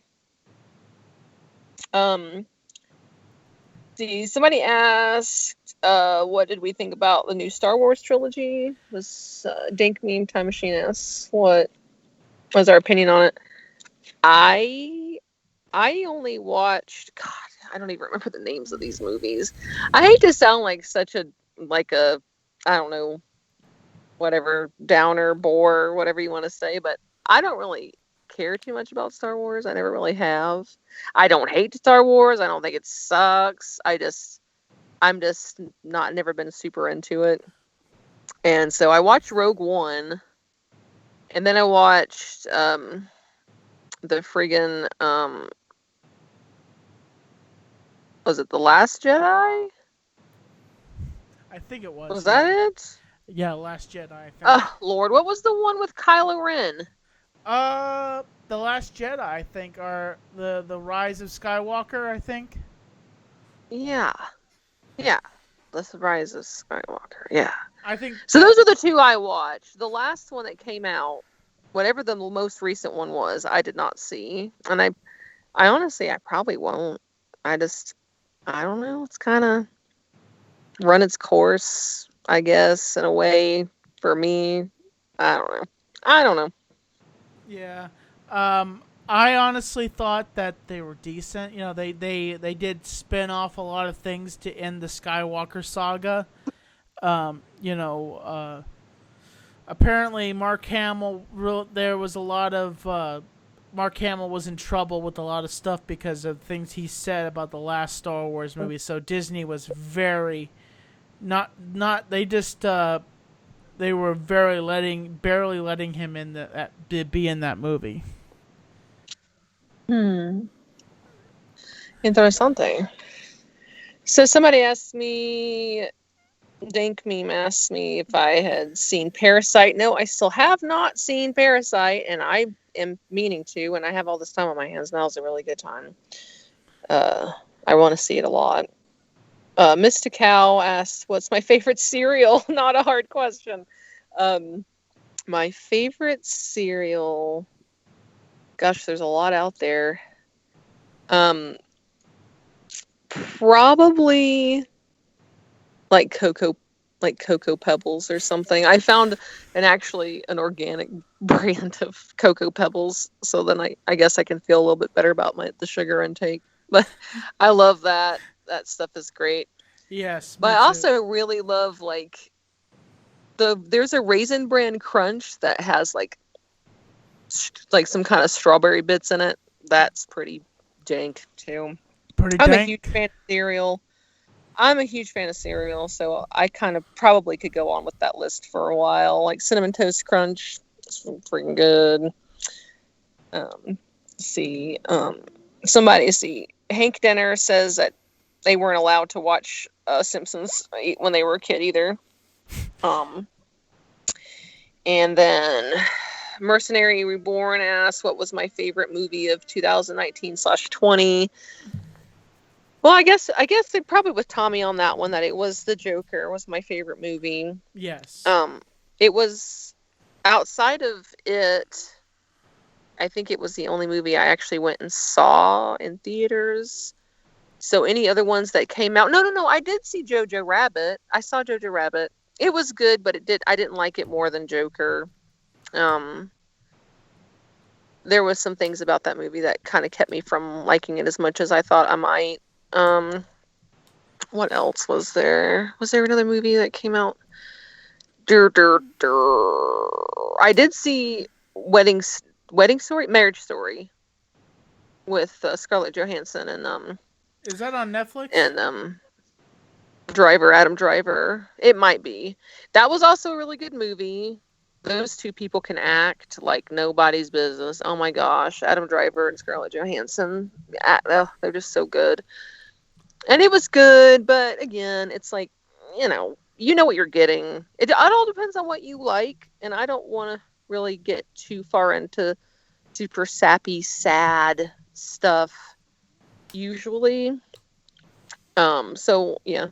B: see, somebody asked, what did we think about the new Star Wars trilogy? Was Dank Meme Time Machine asks, what was our opinion on it? I only watched, God, I don't even remember the names of these movies. I hate to sound like such a I don't know, whatever, downer, bore, whatever you want to say, but I don't really care too much about Star Wars. I never really have. I don't hate Star Wars. I don't think it sucks. I'm just never been super into it. And so I watched Rogue One, and then I watched the friggin' was it The Last Jedi?
A: I think it was.
B: Was that it?
A: Yeah, Last Jedi. I think.
B: Oh, Lord, what was the one with Kylo Ren?
A: The Last Jedi, I think, are the Rise of Skywalker, I think.
B: Yeah. Yeah. The Rise of Skywalker. Yeah.
A: I think
B: so. Those are the two I watched. The last one that came out, whatever the most recent one was, I did not see. And I honestly, I probably won't. I don't know. It's kind of run its course, I guess, in a way for me. I don't know.
A: Yeah. I honestly thought that they were decent. You know, they did spin off a lot of things to end the Skywalker saga. Apparently Mark Hamill, there was a lot of Mark Hamill was in trouble with a lot of stuff because of things he said about the last Star Wars movie. So Disney was very they were barely letting him be in that movie.
B: Interessante. So somebody asked me, Dank Meme asked me if I had seen Parasite. No, I still have not seen Parasite, and I am meaning to, and I have all this time on my hands. Now's a really good time. I want to see it a lot. Mr. Cow asked, what's my favorite cereal? Not a hard question. My favorite cereal... Gosh, there's a lot out there. Probably like Cocoa Pebbles or something. I found an organic brand of Cocoa Pebbles, so then I guess I can feel a little bit better about the sugar intake. But I love that. That stuff is great.
A: Yes.
B: But I also really love there's a Raisin Bran Crunch that has like some kind of strawberry bits in it. That's pretty dank too. I'm a huge fan of cereal. So I kind of probably could go on with that list for a while. Like Cinnamon Toast Crunch, it's freaking good. Hank Denner says that they weren't allowed to watch Simpsons when they were a kid either. And then Mercenary Reborn asks, what was my favorite movie of 2019/20? Well, I guess it probably with Tommy on that one that it was The Joker was my favorite movie.
A: Yes.
B: It was outside of it. I think it was the only movie I actually went and saw in theaters. So any other ones that came out? No. I did see Jojo Rabbit. I saw Jojo Rabbit. It was good, but I didn't like it more than Joker. There was some things about that movie that kind of kept me from liking it as much as I thought I might. What else was there? Was there another movie that came out? I did see Marriage Story with Scarlett Johansson and
A: Is that on Netflix?
B: And Adam Driver. It might be. That was also a really good movie. Those two people can act like nobody's business. Oh my gosh, Adam Driver and Scarlett Johansson. They're just so good. And it was good, but again, it's like, you know what you're getting. It all depends on what you like, and I don't want to really get too far into super sappy, sad stuff usually. So yeah,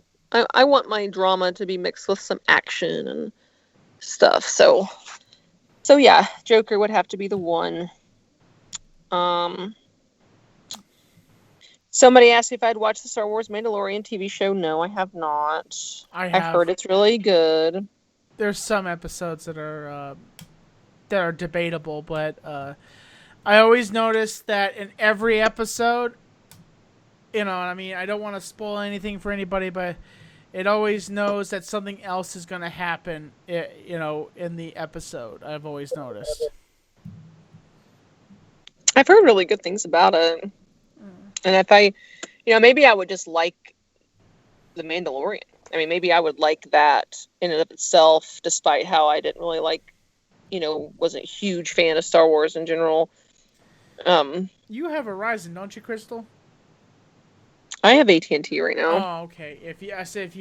B: I want my drama to be mixed with some action and stuff. So yeah, Joker would have to be the one. Somebody asked me if I'd watched the Star Wars Mandalorian TV show. No, I have not. I've heard it's really good.
A: There's some episodes that are debatable, but I always notice that in every episode, I don't want to spoil anything for anybody, but it always knows that something else is going to happen, in the episode. I've always noticed.
B: I've heard really good things about it. And if maybe I would just like The Mandalorian. I mean, maybe I would like that in and of itself, despite how I didn't really wasn't a huge fan of Star Wars in general.
A: You have Verizon, don't you, Crystal?
B: I have AT&T right now.
A: Oh, okay. If you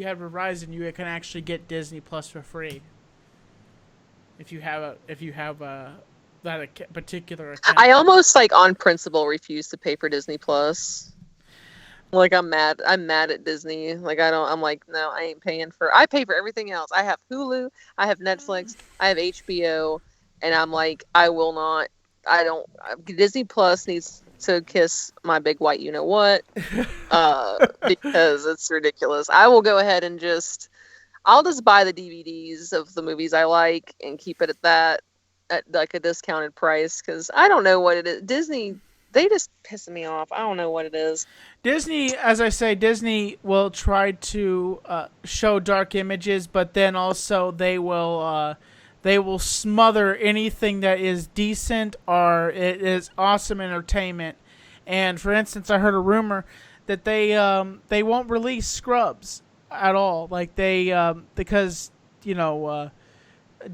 A: have Verizon, you can actually get Disney Plus for free. If you have that particular account.
B: I almost on principle refuse to pay for Disney Plus. I'm mad at Disney. I'm like, no, I ain't paying I pay for everything else. I have Hulu, I have Netflix, I have HBO, and I'm like, Disney Plus needs to kiss my big white what, because it's ridiculous. I will go ahead and I'll just buy the DVDs of the movies I like and keep it at that, at a discounted price, because I don't know what it is. Disney, they just piss me off. I don't know what it is.
A: Disney, as I say, Disney will try to show dark images, but then also they will smother anything that is decent or it is awesome entertainment. And for instance, I heard a rumor that they won't release Scrubs at all, because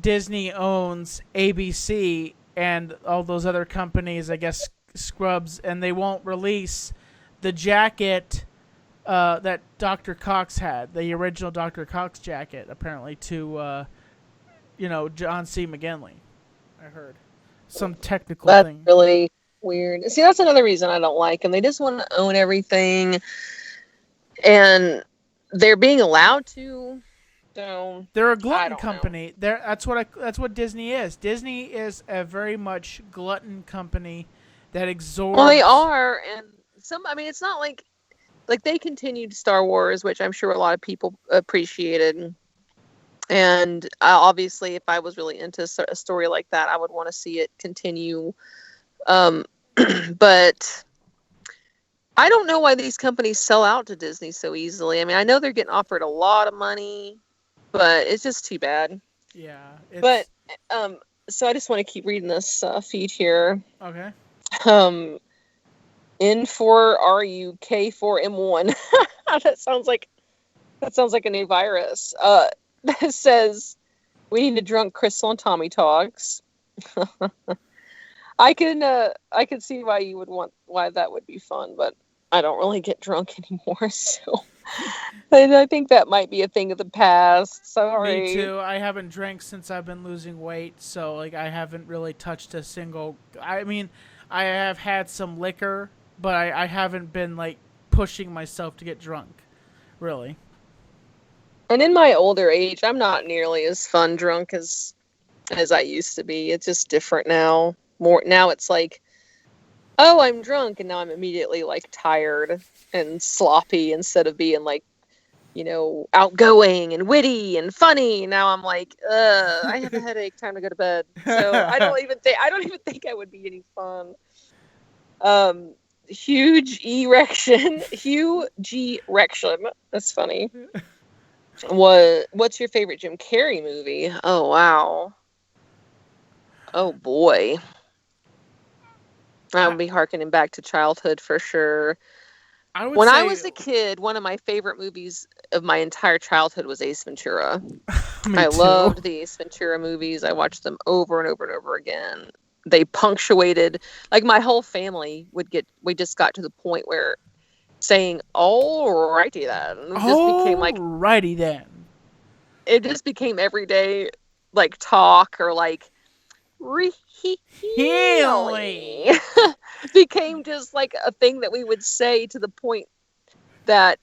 A: Disney owns ABC and all those other companies, I guess, Scrubs, and they won't release the jacket that Dr. Cox had, the original Dr. Cox jacket, apparently to John C. McGinley. I heard some technical
B: That's
A: thing.
B: really weird. See, that's another reason I don't like them. They just want to own everything, and they're being allowed to. So
A: They're a
B: I
A: glutton
B: don't
A: company. That's what Disney is. Disney is a very much glutton company that absorbs.
B: Well, they are, and some. I mean, it's not like they continued Star Wars, which I'm sure a lot of people appreciated. And obviously, if I was really into a story like that, I would want to see it continue. But I don't know why these companies sell out to Disney so easily. I mean, I know they're getting offered a lot of money, but it's just too bad.
A: Yeah.
B: But so I just want to keep reading this feed here.
A: Okay.
B: N4RU K4M1. That sounds like a new virus. That says we need a drunk Crystal and Tommy talks. I can see why that would be fun, but I don't really get drunk anymore, so I think that might be a thing of the past. Sorry.
A: Me too. I haven't drank since I've been losing weight, so I haven't really touched a single. I mean, I have had some liquor, but I haven't been pushing myself to get drunk, really.
B: And in my older age, I'm not nearly as fun drunk as I used to be. It's just different now. Now it's like, oh, I'm drunk, and now I'm immediately tired and sloppy instead of being outgoing and witty and funny. Now I'm like, I have a headache, time to go to bed. So I don't even think I would be any fun. Huge erection. That's funny. What's your favorite Jim Carrey movie? Oh wow. Oh boy. I would be harkening back to childhood for sure. I was a kid, one of my favorite movies of my entire childhood was Ace Ventura. I loved the Ace Ventura movies. I watched them over and over and over again. They punctuated, my whole family we just got to the point where saying, alrighty then.
A: Alrighty then.
B: It just became everyday, talk or really became just a thing that we would say to the point that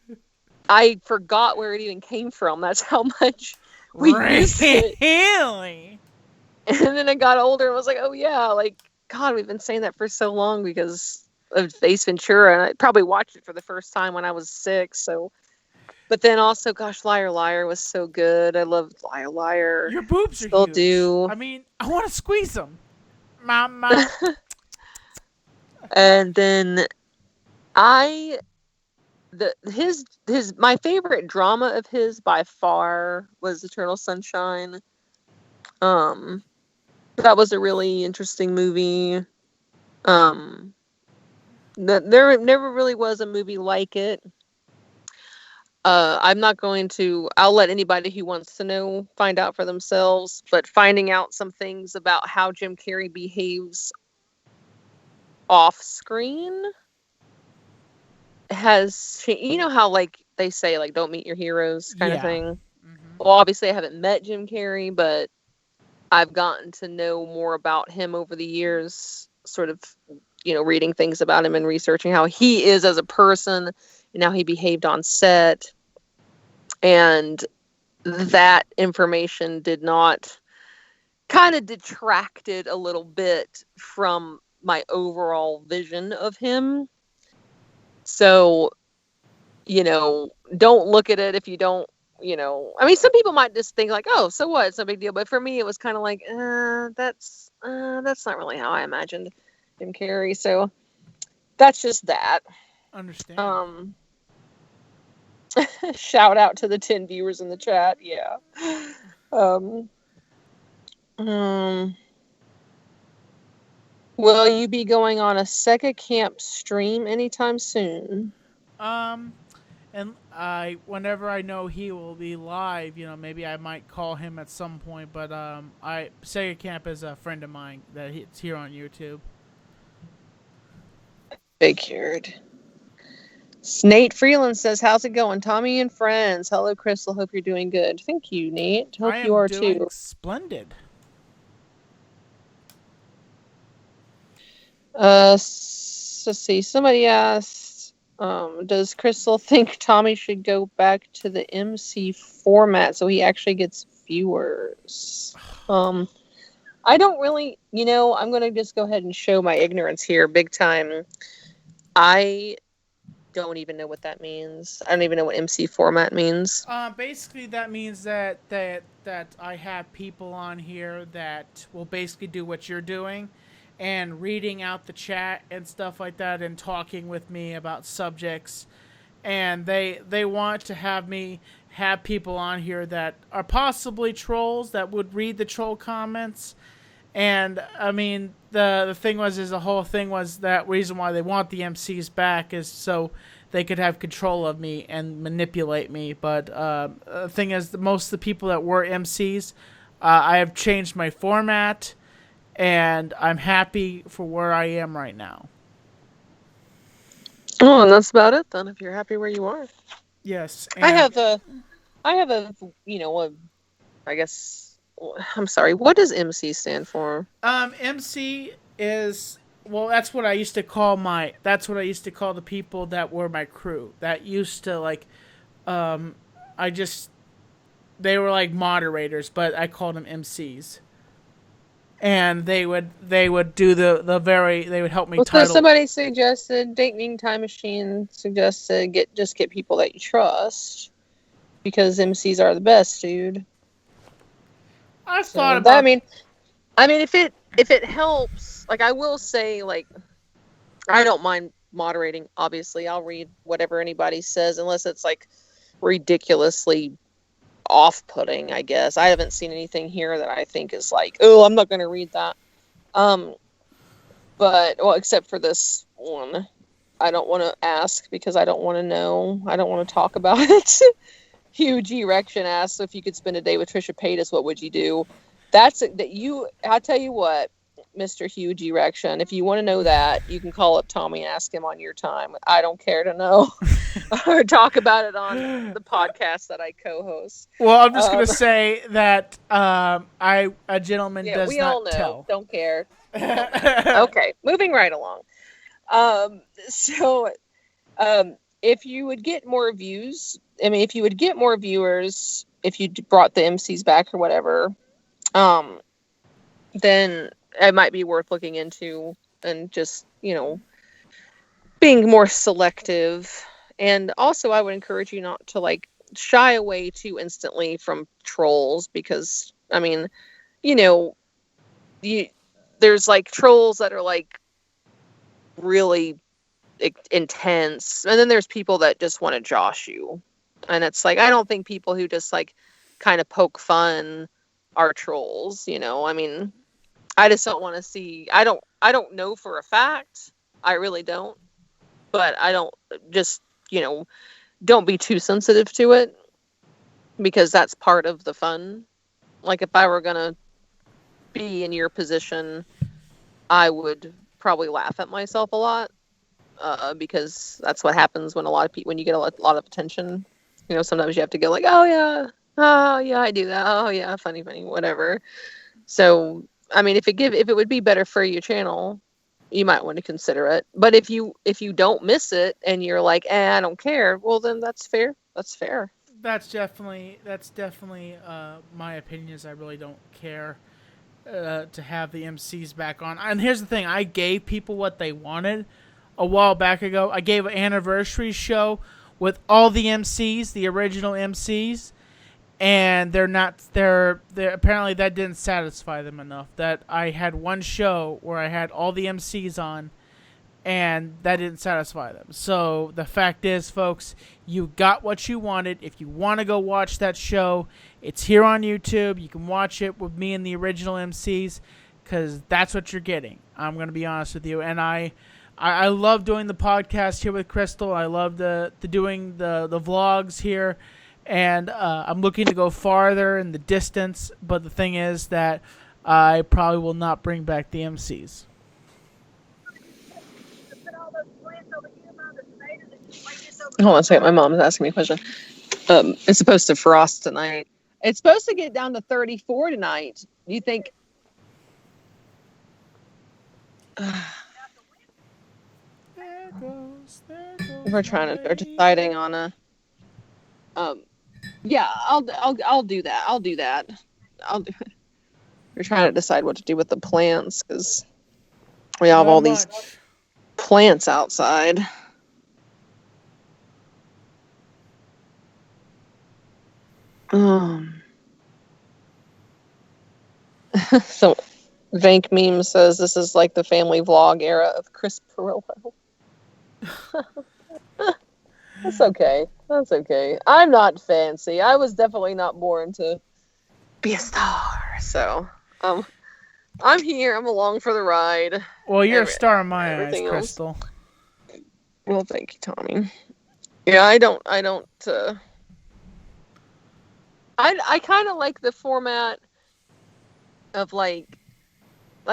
B: I forgot where it even came from. That's how much we used it. Really? And then I got older and was like, oh yeah, God, we've been saying that for so long because of Ace Ventura, and I probably watched it for the first time when I was 6. So, but then also, gosh, Liar Liar was so good. I loved Liar Liar.
A: Your boobs
B: still
A: are huge.
B: Do.
A: I mean, I want to squeeze them, Mama.
B: And then my favorite drama of his by far was Eternal Sunshine. That was a really interesting movie. There never really was a movie like it. I'll let anybody who wants to know find out for themselves, but finding out some things about how Jim Carrey behaves off screen has, how they say don't meet your heroes kind of thing. Mm-hmm. Well, obviously I haven't met Jim Carrey, but I've gotten to know more about him over the years, sort of, reading things about him and researching how he is as a person and how he behaved on set. And that information kind of detracted a little bit from my overall vision of him. So, don't look at it if you don't, I mean, some people might just think oh, so what? It's no big deal. But for me, it was kind of that's not really how I imagined Jim Carrey. So that's just that.
A: Understand.
B: Shout out to the 10 viewers in the chat. Yeah. Will you be going on a Sega Camp stream anytime soon?
A: And whenever I know he will be live, maybe I might call him at some point. But Sega Camp is a friend of mine it's here on YouTube.
B: Figured. Nate Freeland says, how's it going? Tommy and friends. Hello, Crystal. Hope you're doing good. Thank you, Nate. Hope
A: I
B: you
A: am
B: are
A: doing
B: too.
A: splendid.
B: Let's see. Somebody asked, does Crystal think Tommy should go back to the MC format so he actually gets viewers? I don't really, I'm going to just go ahead and show my ignorance here big time. I don't even know what that means. I don't even know what MC format means.
A: Basically, that means that I have people on here that will basically do what you're doing, and reading out the chat and stuff like that, and talking with me about subjects, and they want to have me have people on here that are possibly trolls that would read the troll comments. And I mean, the thing was, is the whole thing was that reason why they want the MCs back is so they could have control of me and manipulate me. But the thing is, most of the people that were MCs, I have changed my format, and I'm happy for where I am right now.
B: Oh, and that's about it then. If you're happy where you are.
A: Yes,
B: I have a, I guess. I'm sorry. What does MC stand for?
A: MC is, well, that's what I used to call the people that were my crew. That used to they were like moderators, but I called them MCs. And they would do they would help me title.
B: So somebody suggested, Dating Time Machine suggested get people that you trust, because MCs are the best, dude.
A: I thought about.
B: I mean, if it helps, like, I will say, like, I don't mind moderating. Obviously, I'll read whatever anybody says, unless it's like ridiculously off-putting. I guess I haven't seen anything here that I think is like, oh, I'm not going to read that. But except for this one, I don't want to ask because I don't want to know. I don't want to talk about it. Huge Erection asks, if you could spend a day with Trisha Paytas, what would you do? I'll tell you what, Mr. Huge Erection, if you want to know that, you can call up Tommy and ask him on your time. I don't care to know or talk about it on the podcast that I co-host.
A: Well, I'm just going to say that a gentleman does
B: we
A: not
B: all know.
A: tell.
B: Don't care. Okay, moving right along. If you would get more views, if you would get more viewers, if you brought the MCs back or whatever, then it might be worth looking into and just, being more selective. And also, I would encourage you not to, like, shy away too instantly from trolls, because, there's, like, trolls that are, like, really intense, and then there's people that just want to josh you, and it's like, I don't think people who just, like, kind of poke fun are trolls. I just don't want to see. I don't know for a fact. I really don't. But I don't, just, don't be too sensitive to it, because that's part of the fun. Like, if I were gonna be in your position, I would probably laugh at myself a lot, because that's what happens when when you get a lot of attention. Sometimes you have to go like, oh yeah, I do that. Oh yeah, funny, whatever. So, if it would be better for your channel, you might want to consider it. But if you don't miss it and you're like, I don't care, well, then that's fair. That's fair.
A: That's definitely my opinion. Is I really don't care to have the MCs back on. And here's the thing: I gave people what they wanted a while back ago. I gave an anniversary show with all the MCs, the original MCs, and they're apparently that didn't satisfy them enough. That I had one show where I had all the MCs on, and that didn't satisfy them. So the fact is, folks, you got what you wanted. If you want to go watch that show, it's here on YouTube. You can watch it with me and the original MCs, because that's what you're getting. I'm going to be honest with you. And I love doing the podcast here with Crystal. I love doing the vlogs here. And I'm looking to go farther in the distance. But the thing is that I probably will not bring back the MCs.
B: Hold on a second. My mom is asking me a question. It's supposed to frost tonight. It's supposed to get down to 34 tonight. You think? They're deciding on a. Yeah, I'll do that. I'll do that. We're trying to decide what to do with the plants because we have all these plants outside. So Vank Meme says this is like the family vlog era of Chris Pirillo. That's okay. That's okay. I'm not fancy. I was definitely not born to be a star. So, I'm here. I'm along for the ride.
A: Well, you're a star in my eyes, Crystal.
B: Well, thank you, Tommy. Yeah, I kind of like the format of like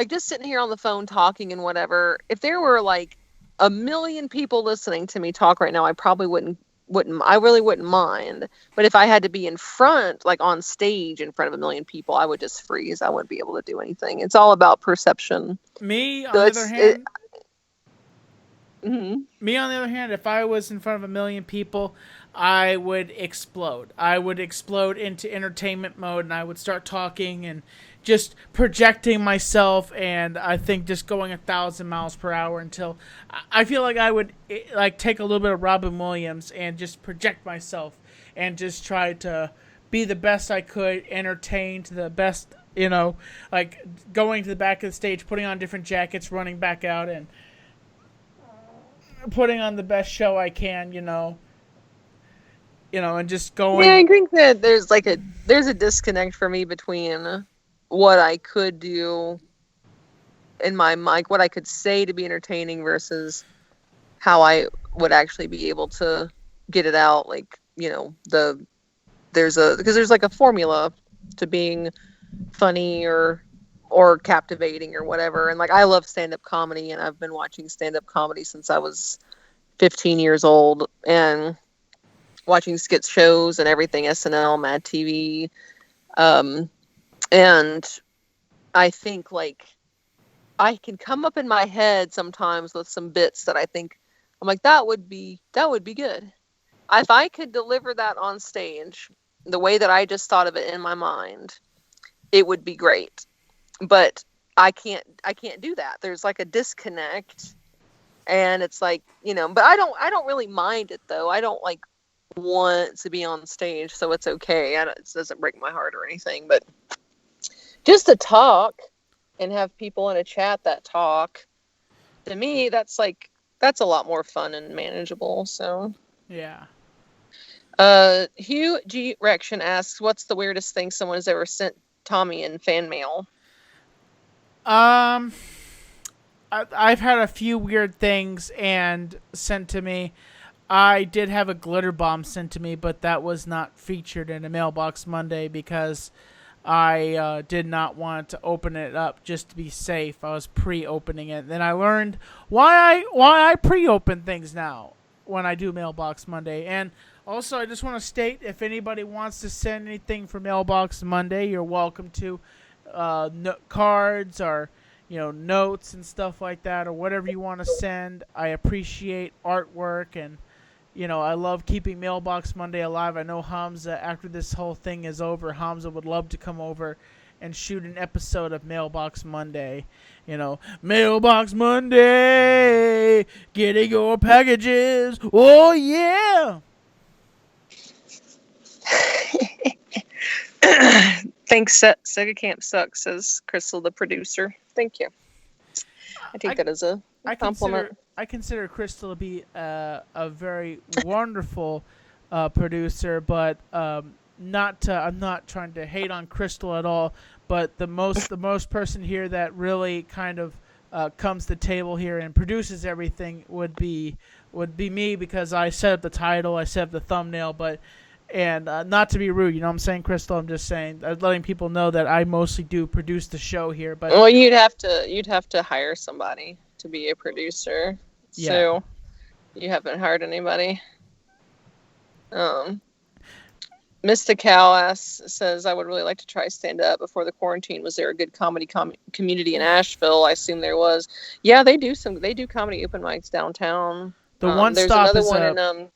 B: just sitting here on the phone talking and whatever. If there were like 1 million people listening to me talk right now, I probably I really wouldn't mind. But if I had to be in front, like on stage in front of 1 million people, I would just freeze. I wouldn't be able to do anything. It's all about perception.
A: Me, on the other hand, if I was in front of 1 million people, I would explode. I would explode into entertainment mode, and I would start talking and just projecting myself, and I think just going 1,000 miles per hour until I feel like I would like take a little bit of Robin Williams and just project myself and just try to be the best I could, entertain to the best, like going to the back of the stage, putting on different jackets, running back out, and putting on the best show I can, and just going.
B: Yeah, I think that there's a disconnect for me between what I could do in my mind, what I could say to be entertaining versus how I would actually be able to get it out. Like, there's like a formula to being funny or captivating or whatever. And like, I love stand-up comedy, and I've been watching stand-up comedy since I was 15 years old and watching skit shows and everything, SNL, Mad TV. And I think like I can come up in my head sometimes with some bits that I think I'm like, that would be good. If I could deliver that on stage the way that I just thought of it in my mind, it would be great. But I can't do that. There's like a disconnect, and it's like, but I don't really mind it though. I don't like want to be on stage, so it's okay. It doesn't break my heart or anything, but just to talk and have people in a chat that talk, to me, that's a lot more fun and manageable. So
A: yeah.
B: Hugh G. Rection asks, what's the weirdest thing someone has ever sent Tommy in fan mail?
A: I've had a few weird things and sent to me. I did have a glitter bomb sent to me, but that was not featured in a Mailbox Monday because I did not want to open it up just to be safe. I was pre-opening it. Then I learned why I pre-open things now when I do Mailbox Monday. And also, I just want to state, if anybody wants to send anything for Mailbox Monday, you're welcome to. Cards or notes and stuff like that, or whatever you want to send. I appreciate artwork, and I love keeping Mailbox Monday alive. I know Hamza, after this whole thing is over, Hamza would love to come over and shoot an episode of Mailbox Monday. Mailbox Monday, getting your packages. Oh yeah.
B: Thanks, Sega Camp Sucks, says Crystal, the producer. Thank you. I take that as a compliment.
A: I consider Crystal to be a very wonderful producer, but I'm not trying to hate on Crystal at all. But the most person here that really kind of comes to the table here and produces everything would be me, because I set up the title, I set up the thumbnail, but. And not to be rude, you know what I'm saying, Crystal? I'm just saying, letting people know that I mostly do produce the show here. But
B: well, you'd have to hire somebody to be a producer. Yeah. So you haven't hired anybody. Mystical says, I would really like to try stand up before the quarantine. Was there a good comedy community in Asheville? I assume there was. Yeah, they do comedy open mics downtown.
A: The one
B: There's
A: stop
B: another
A: is
B: one in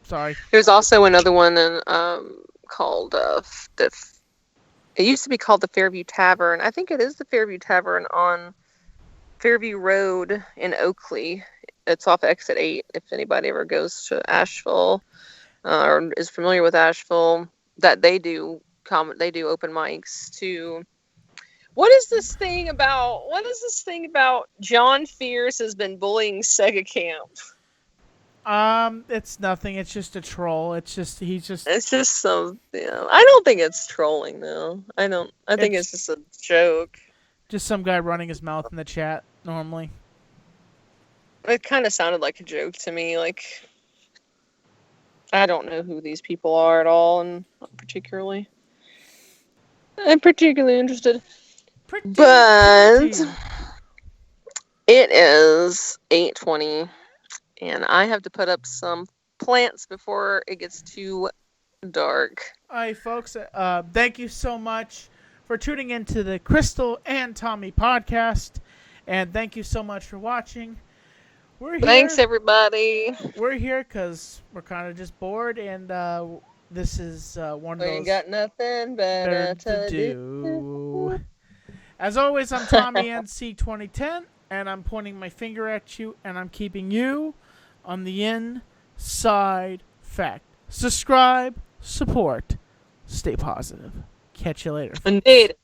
A: Sorry.
B: There's also another one in called it used to be called the Fairview Tavern. I think it is the Fairview Tavern on Fairview Road in Oakley. It's off exit 8 if anybody ever goes to Asheville or is familiar with Asheville. That they do open mics too. What is this thing about John Fierce has been bullying Sega Camp?
A: It's nothing. It's just a troll. It's just
B: some. I don't think it's trolling though. I think it's just a joke.
A: Just some guy running his mouth in the chat normally.
B: It kind of sounded like a joke to me. Like, I don't know who these people are at all, and I'm particularly interested. But it is 8:20. And I have to put up some plants before it gets too dark.
A: All right, folks. Thank you so much for tuning into the Krystal and Tommy podcast. And thank you so much for watching. We're here.
B: Thanks, everybody.
A: We're here because we're kind of just bored. And this is one of those...
B: We got nothing better to do.
A: As always, I'm Tommy NC 2010. And I'm pointing my finger at you. And I'm keeping you on the inside fact. Subscribe, support, stay positive. Catch you later.
B: Indeed.